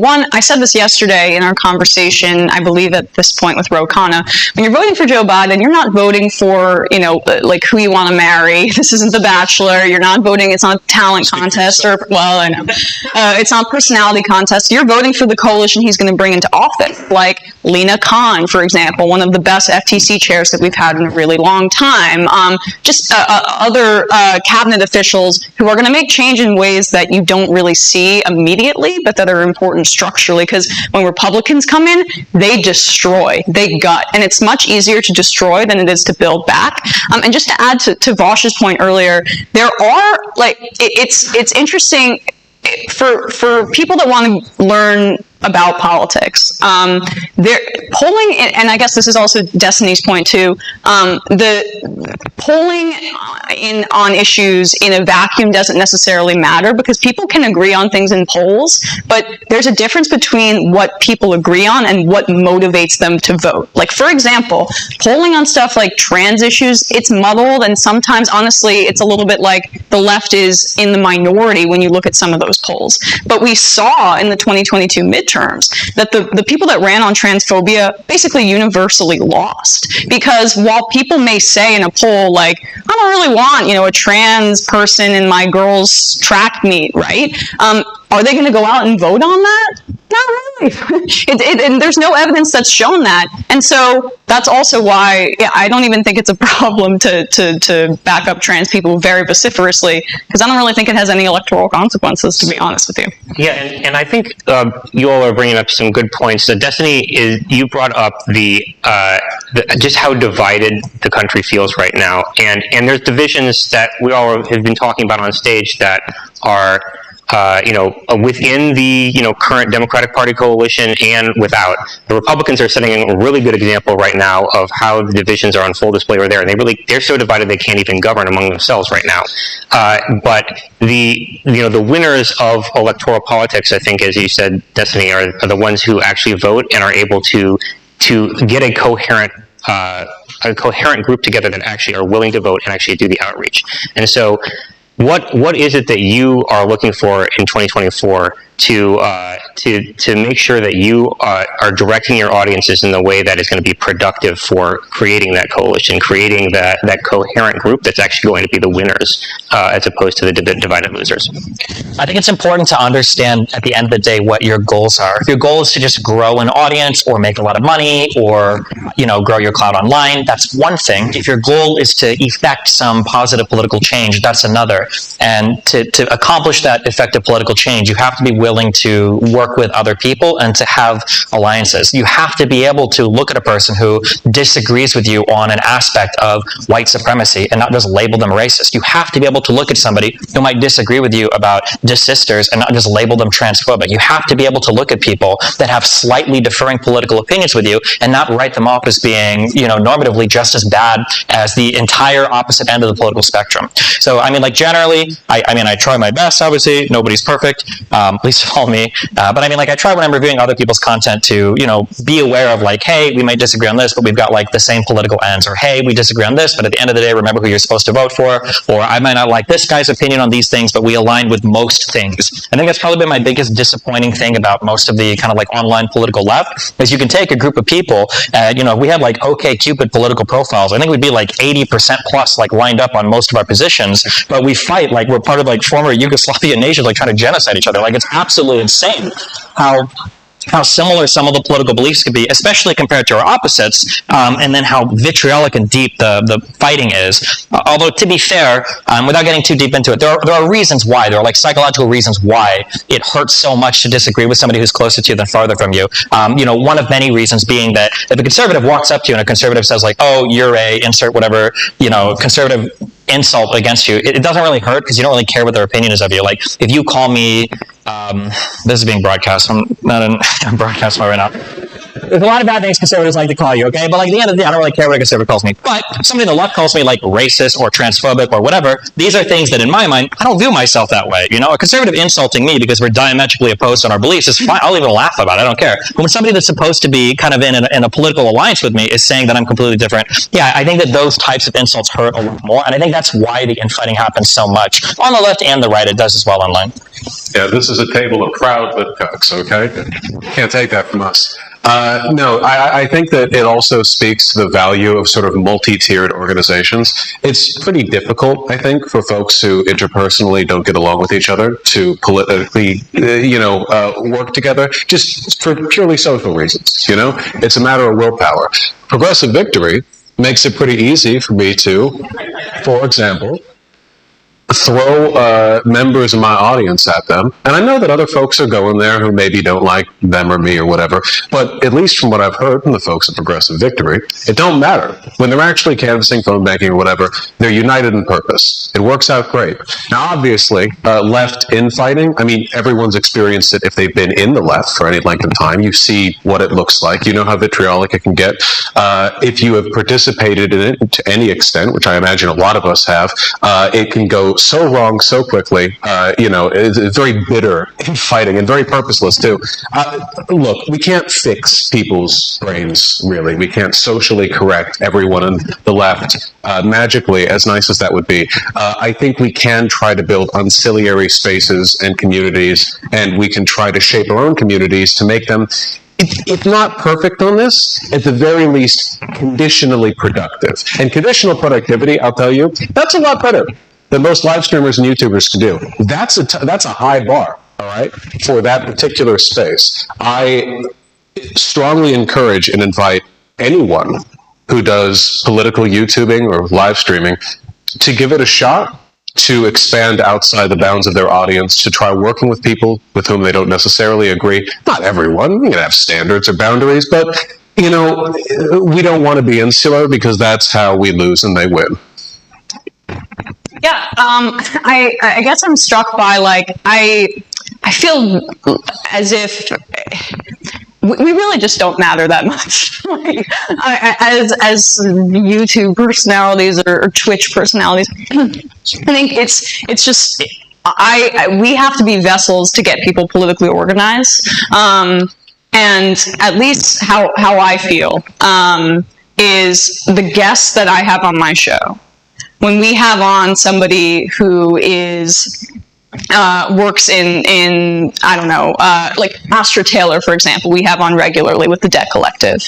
One, I said this yesterday in our conversation, I believe at this point with Ro Khanna. When you're voting for Joe Biden, you're not voting for, like who you want to marry. This isn't The Bachelor. You're not voting, it's not a talent contest I know. It's not a personality contest. You're voting for the coalition he's going to bring into office. Like Lena Khan, for example, one of the best FTC chairs that we've had in a really long time. Other cabinet officials who are going to make change in ways that you don't really see immediately, but that are important structurally, because when Republicans come in, they destroy, they gut, and it's much easier to destroy than it is to build back. And just to add to Vaush's point earlier, there are, it's interesting for people that want to learn about politics. They're polling, and I guess this is also Destiny's point too, the polling on issues in a vacuum doesn't necessarily matter, because people can agree on things in polls, but there's a difference between what people agree on and what motivates them to vote. Like, for example, polling on stuff like trans issues, it's muddled, and sometimes, honestly, it's a little bit like the left is in the minority when you look at some of those polls. But we saw in the 2022 midterms that the people that ran on transphobia basically universally lost. Because while people may say in a poll, like, I don't really want, a trans person in my girls' track meet, right? Are they going to go out and vote on that? Not really. And there's no evidence that's shown that. And so that's also why I don't even think it's a problem to back up trans people very vociferously, because I don't really think it has any electoral consequences, to be honest with you. Yeah, and I think you all are bringing up some good points. So Destiny, you brought up the just how divided the country feels right now, and there's divisions that we all have been talking about on stage that are within the current Democratic Party coalition and without. The Republicans are setting a really good example right now of how the divisions are on full display over there, and they're so divided they can't even govern among themselves right now. But the winners of electoral politics, I think, as you said, Destiny, are the ones who actually vote and are able to get a coherent group together that actually are willing to vote and actually do the outreach. And so what is it that you are looking for in 2024 to make sure that you are directing your audiences in the way that is going to be productive for creating that coalition, creating that coherent group that's actually going to be the winners, as opposed to the divided losers. I think it's important to understand at the end of the day what your goals are. If your goal is to just grow an audience or make a lot of money or, grow your clout online, that's one thing. If your goal is to effect some positive political change, that's another. And to accomplish that effective political change, you have to be willing to work with other people and to have alliances. You have to be able to look at a person who disagrees with you on an aspect of white supremacy and not just label them racist. You have to be able to look at somebody who might disagree with you about dissisters and not just label them transphobic. You have to be able to look at people that have slightly differing political opinions with you and not write them off as being, normatively just as bad as the entire opposite end of the political spectrum. So, generally, I try my best, obviously. Nobody's perfect, at least of all me. But I try when I'm reviewing other people's content to, be aware of hey, we might disagree on this, but we've got the same political ends. Or, hey, we disagree on this, but at the end of the day, remember who you're supposed to vote for. Or, I might not like this guy's opinion on these things, but we align with most things. I think that's probably been my biggest disappointing thing about most of the kind of online political left, is you can take a group of people, if we had OkCupid political profiles, I think we'd be 80% plus lined up on most of our positions, but we fight we're part of former Yugoslavian nations trying to genocide each other. It's absolutely insane how similar some of the political beliefs could be, especially compared to our opposites, and then how vitriolic and deep the fighting is. Although, to be fair, without getting too deep into it, there are reasons why. There are psychological reasons why it hurts so much to disagree with somebody who's closer to you than farther from you. One of many reasons being that if a conservative walks up to you and a conservative says oh, you're a insert whatever, conservative insult against you, it doesn't really hurt because you don't really care what their opinion is of you. If you call me, this is being broadcast, I'm not in broadcast mode right now. There's a lot of bad things conservatives like to call you, okay? But at the end of the day, I don't really care what a conservative calls me. But if somebody on the left calls me racist or transphobic or whatever, these are things that in my mind, I don't view myself that way. A conservative insulting me because we're diametrically opposed on our beliefs is fine. I'll even laugh about it. I don't care. But when somebody that's supposed to be kind of in a political alliance with me is saying that I'm completely different, yeah, I think that those types of insults hurt a lot more. And I think that's why the infighting happens so much. On the left and the right, it does as well online. Yeah, this is a table of proud Vidcons, okay? Can't take that from us. No, I think that it also speaks to the value of sort of multi-tiered organizations. It's pretty difficult, I think, for folks who interpersonally don't get along with each other to politically, work together, just for purely social reasons, It's a matter of willpower. Progressive victory makes it pretty easy for me to, for example, throw members of my audience at them. And I know that other folks are going there who maybe don't like them or me or whatever, but at least from what I've heard from the folks at Progressive Victory, it don't matter. When they're actually canvassing, phone banking or whatever, they're united in purpose. It works out great. Now, obviously, left infighting, everyone's experienced it if they've been in the left for any length of time. You see what it looks like. You know how vitriolic it can get. If you have participated in it to any extent, which I imagine a lot of us have, it can go so wrong so quickly. It's very bitter infighting and very purposeless too. Look, we can't fix people's brains, really. We can't socially correct everyone on the left magically, as nice as that would be. I think we can try to build ancillary spaces and communities, and we can try to shape our own communities to make them, if not perfect on this, at the very least, conditionally productive. And conditional productivity, I'll tell you, that's a lot better than most live streamers and YouTubers can do. That's a high bar, all right, for that particular space. I strongly encourage and invite anyone who does political YouTubing or live streaming to give it a shot, to expand outside the bounds of their audience, to try working with people with whom they don't necessarily agree. Not everyone, you can have standards or boundaries, but, we don't want to be insular because that's how we lose and they win. Yeah, I guess I'm struck by I feel as if we really just don't matter that much. As YouTube personalities or Twitch personalities, I think it's just we have to be vessels to get people politically organized. And at least how I feel is the guests that I have on my show. When we have on somebody who is works in I don't know, like Astra Taylor, for example, we have on regularly with the Debt Collective.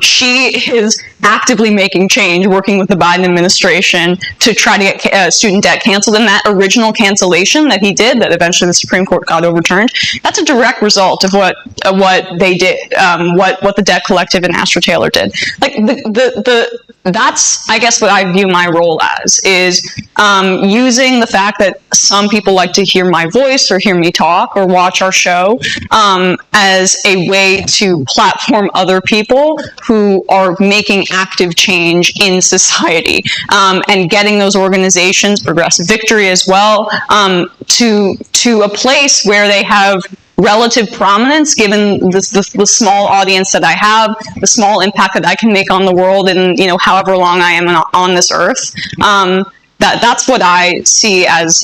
She is actively making change, working with the Biden administration to try to get student debt canceled. And that original cancellation that he did, that eventually the Supreme Court got overturned, that's a direct result of what they did, what the Debt Collective and Astra Taylor did. Like that's, I guess, what I view my role as, is using the fact that some people like to hear my voice or hear me talk or watch our show as a way to platform other people who are making active change in society, and getting those organizations, Progressive Victory as well, to a place where they have relative prominence, given the small audience that I have, the small impact that I can make on the world in, however long I am on this earth. That's what I see as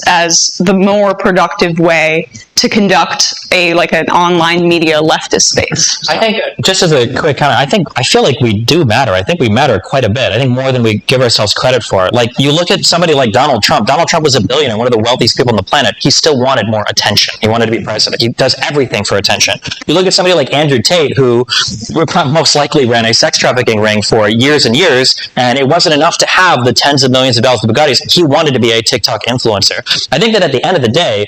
the more productive way to conduct an online media leftist space. I think, just as a quick comment, I feel like we do matter. I think we matter quite a bit. I think more than we give ourselves credit for. Like, you look at somebody like Donald Trump. Donald Trump was a billionaire, one of the wealthiest people on the planet. He still wanted more attention. He wanted to be president. He does everything for attention. You look at somebody like Andrew Tate, who most likely ran a sex trafficking ring for years and years, and it wasn't enough to have the tens of millions of dollars of Bugattis. He wanted to be a TikTok influencer. I think that at the end of the day,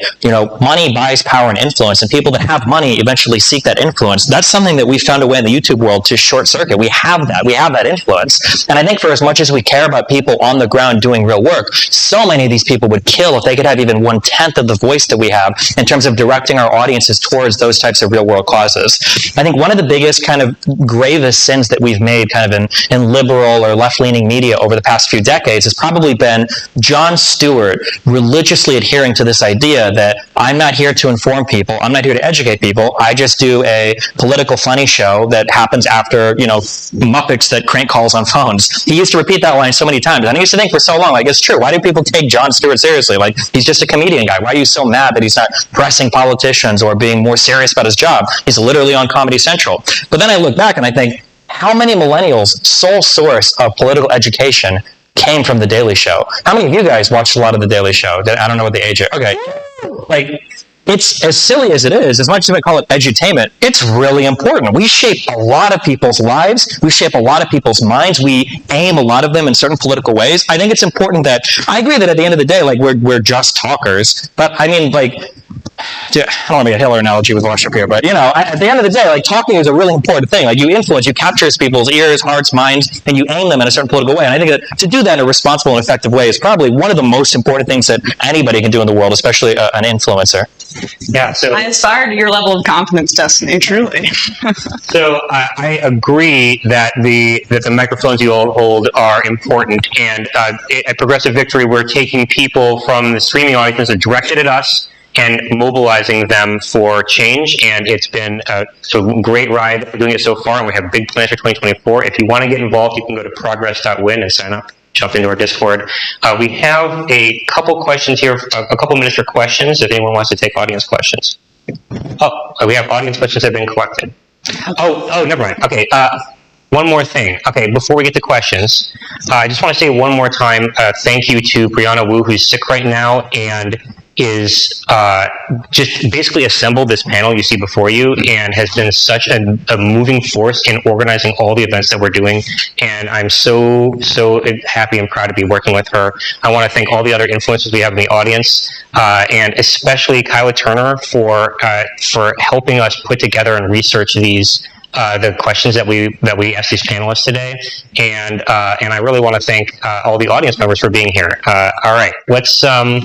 money buys power and influence, and people that have money eventually seek that influence. That's something that we've found a way in the YouTube world to short circuit. We have that influence. And I think for as much as we care about people on the ground doing real work, so many of these people would kill if they could have even 1/10 of the voice that we have in terms of directing our audiences towards those types of real world causes. I think one of the biggest kind of gravest sins that we've made kind of in liberal or left-leaning media over the past few decades has probably been Jon Stewart religiously adhering to this idea that I'm not here to inform people, I'm not here to educate people, I just do a political funny show that happens after, Muppets that crank calls on phones. He used to repeat that line so many times, and I used to think for so long, like, it's true, why do people take Jon Stewart seriously? Like, he's just a comedian guy. Why are you so mad that he's not pressing politicians or being more serious about his job? He's literally on Comedy Central. But then I look back and I think, how many millennials' sole source of political education came from The Daily Show? How many of you guys watched a lot of The Daily Show? I don't know what the age is. Okay. Like, it's as silly as it is, as much as we call it edutainment, it's really important. We shape a lot of people's lives. We shape a lot of people's minds. We aim a lot of them in certain political ways. I think it's important that, I agree that at the end of the day, like, we're just talkers. But I mean, like, I don't want to make a Hitler analogy with Vaush up here, but, at the end of the day, like, talking is a really important thing. Like, you influence, you capture people's ears, hearts, minds, and you aim them in a certain political way. And I think that to do that in a responsible and effective way is probably one of the most important things that anybody can do in the world, especially an influencer. Yeah, so I aspire to your level of confidence, Destiny, truly. So I agree that the microphones you all hold are important, and at Progressive Victory, we're taking people from the streaming audience that directed at us and mobilizing them for change. And it's been a great ride doing it so far, and we have big plans for 2024. If you want to get involved, you can go to progress.win and sign up. Jump into our Discord. We have a couple questions here, a couple minutes for questions, if anyone wants to take audience questions. Oh, we have audience questions that have been collected. Oh, never mind. Okay, one more thing. Okay, before we get to questions, I just want to say one more time, thank you to Brianna Wu, who's sick right now, and is just basically assembled this panel you see before you, and has been such a moving force in organizing all the events that we're doing. And I'm so happy and proud to be working with her. I want to thank all the other influencers we have in the audience, and especially Kyla Turner for helping us put together and research these the questions that we asked these panelists today, and I really want to thank all the audience members for being here. All right, let's yeah.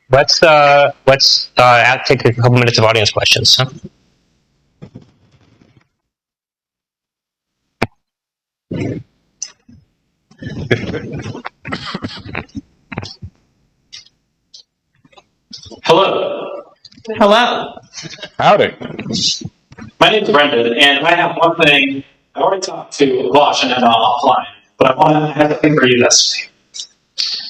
Let's take a couple minutes of audience questions. Huh? Hello. Hello. Howdy. My name is Brendan, and I have one thing. I already talked to Vaush and Emma offline, but I have a thing for you, Destiny.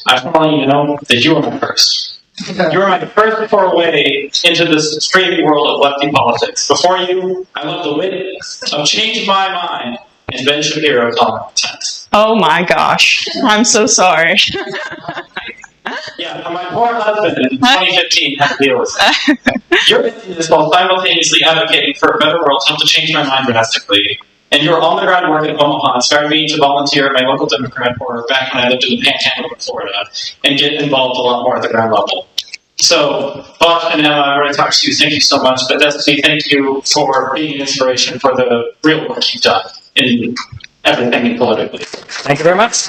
I want to let you know that you are my first. You were my first foray into this streaming world of lefty politics. Before you, I loved the wit of Changed My Mind and Ben Shapiro's online content. Oh my gosh. I'm so sorry. Yeah, my poor husband in 2015 had to deal with it. Your business while simultaneously advocating for a better world helped to change my mind drastically. And your on-the-ground work in Omaha inspired me to volunteer at my local Democrat board back when I lived in the Panhandle of Florida and get involved a lot more at the ground level. So, Vaush and Emma, I already talked to you. Thank you so much. But Destiny, thank you for being an inspiration for the real work you've done in everything politically. Thank you very much.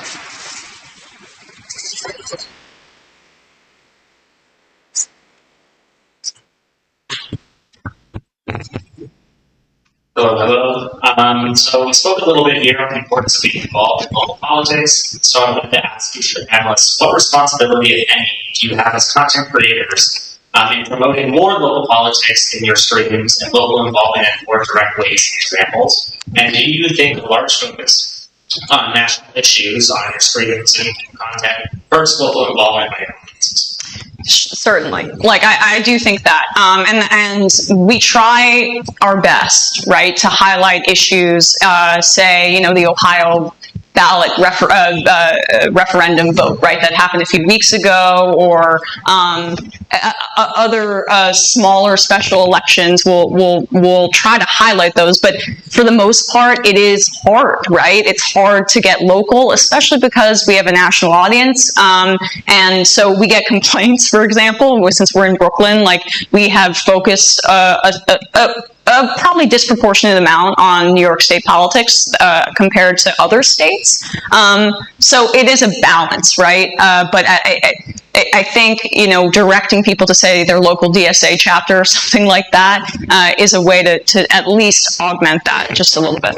Hello. So we spoke a little bit here on the importance of being involved in local politics. So I wanted to ask you, your panelists, what responsibility, if any, do you have as content creators in promoting more local politics in your streams and local involvement in more direct ways and examples? And do you think a large focus on national issues on your streams and content hurts local involvement by your audiences? Certainly. Like, I do think that. And we try our best, right, to highlight issues, say, you know, the Ohio ballot referendum vote, right, that happened a few weeks ago, or other smaller special elections. We'll try to highlight those, but for the most part, it is hard, right? It's hard to get local, especially because we have a national audience, and so we get complaints. For example, since we're in Brooklyn, like, we have focused a probably disproportionate amount on New York State politics compared to other states. So it is a balance, right? But I think, you know, directing people to say their local DSA chapter or something like that is a way to at least augment that just a little bit.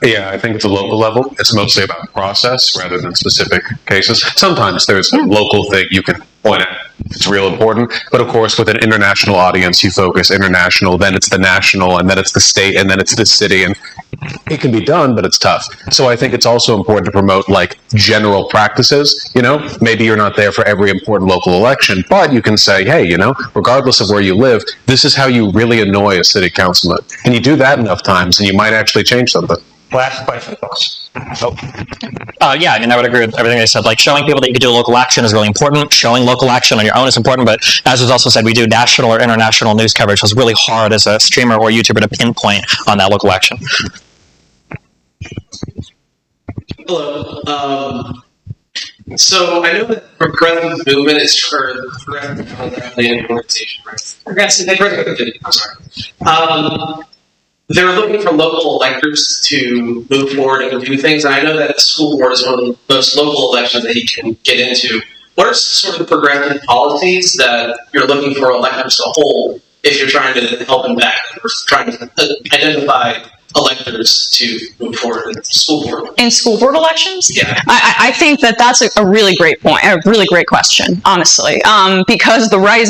Yeah, I think at the local level, it's mostly about process rather than specific cases. Sometimes there's a local thing you can point at. It's real important. But of course, with an international audience, you focus international, then it's the national, and then it's the state, and then it's the city. And it can be done, but it's tough. So I think it's also important to promote, like, general practices. You know, maybe you're not there for every important local election, but you can say, hey, you know, regardless of where you live, this is how you really annoy a city councilman. And you do that enough times, and you might actually change something. Last question, folks. Yeah, I mean, I would agree with everything they said. Like, showing people that you can do local action is really important. Showing local action on your own is important. But as was also said, we do national or international news coverage. So it's really hard as a streamer or YouTuber to pinpoint on that local action. Hello. So I know that progressive movement is for progressive organization, right? Progressive. I'm sorry. They're looking for local electors to move forward and do things. And I know that the school board is one of the most local elections that you can get into. What are sort of the progressive policies that you're looking for electors to hold if you're trying to help them back, or trying to identify electors to move forward in school board? In school board elections? Yeah. I think that's a really great point, a really great question, honestly, because the right is,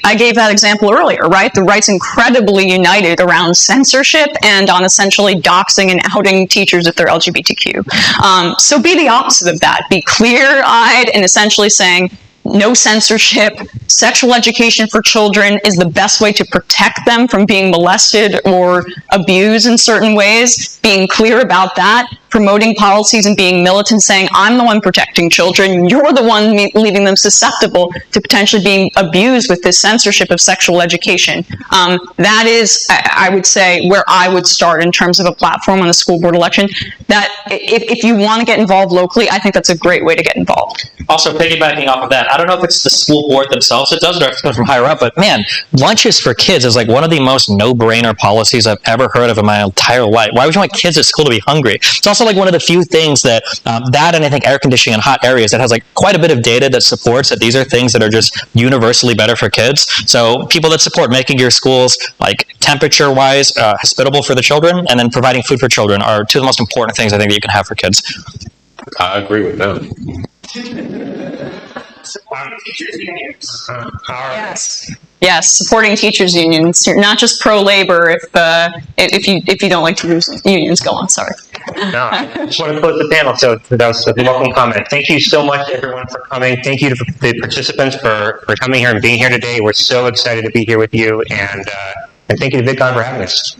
I gave that example earlier, right? The right's incredibly united around censorship and on essentially doxing and outing teachers if they're LGBTQ. So be the opposite of that. Be clear-eyed and essentially saying, no censorship. Sexual education for children is the best way to protect them from being molested or abused in certain ways. Being clear about that, promoting policies and being militant, saying, I'm the one protecting children, you're the one leaving them susceptible to potentially being abused with this censorship of sexual education. That is, I would say, where I would start in terms of a platform on a school board election. That if you want to get involved locally, I think that's a great way to get involved. Also, piggybacking off of that, I don't know if it's the school board themselves that does it or if it comes from higher up, but man, lunches for kids is like one of the most no-brainer policies I've ever heard of in my entire life. Why would you want kids at school to be hungry? It's also like one of the few things that, that and I think air conditioning in hot areas that has like quite a bit of data that supports that these are things that are just universally better for kids. So people that support making your schools like temperature-wise hospitable for the children and then providing food for children are two of the most important things I think that you can have for kids. I agree with them. Yes, supporting teachers unions. You're not just pro-labor if you don't like to use unions. Go on, sorry. No, I just want to close the panel, so that was a welcome comment. Thank you so much, everyone, for coming. Thank you to the participants for coming here and being here today. We're so excited to be here with you, and thank you to VidCon for having us.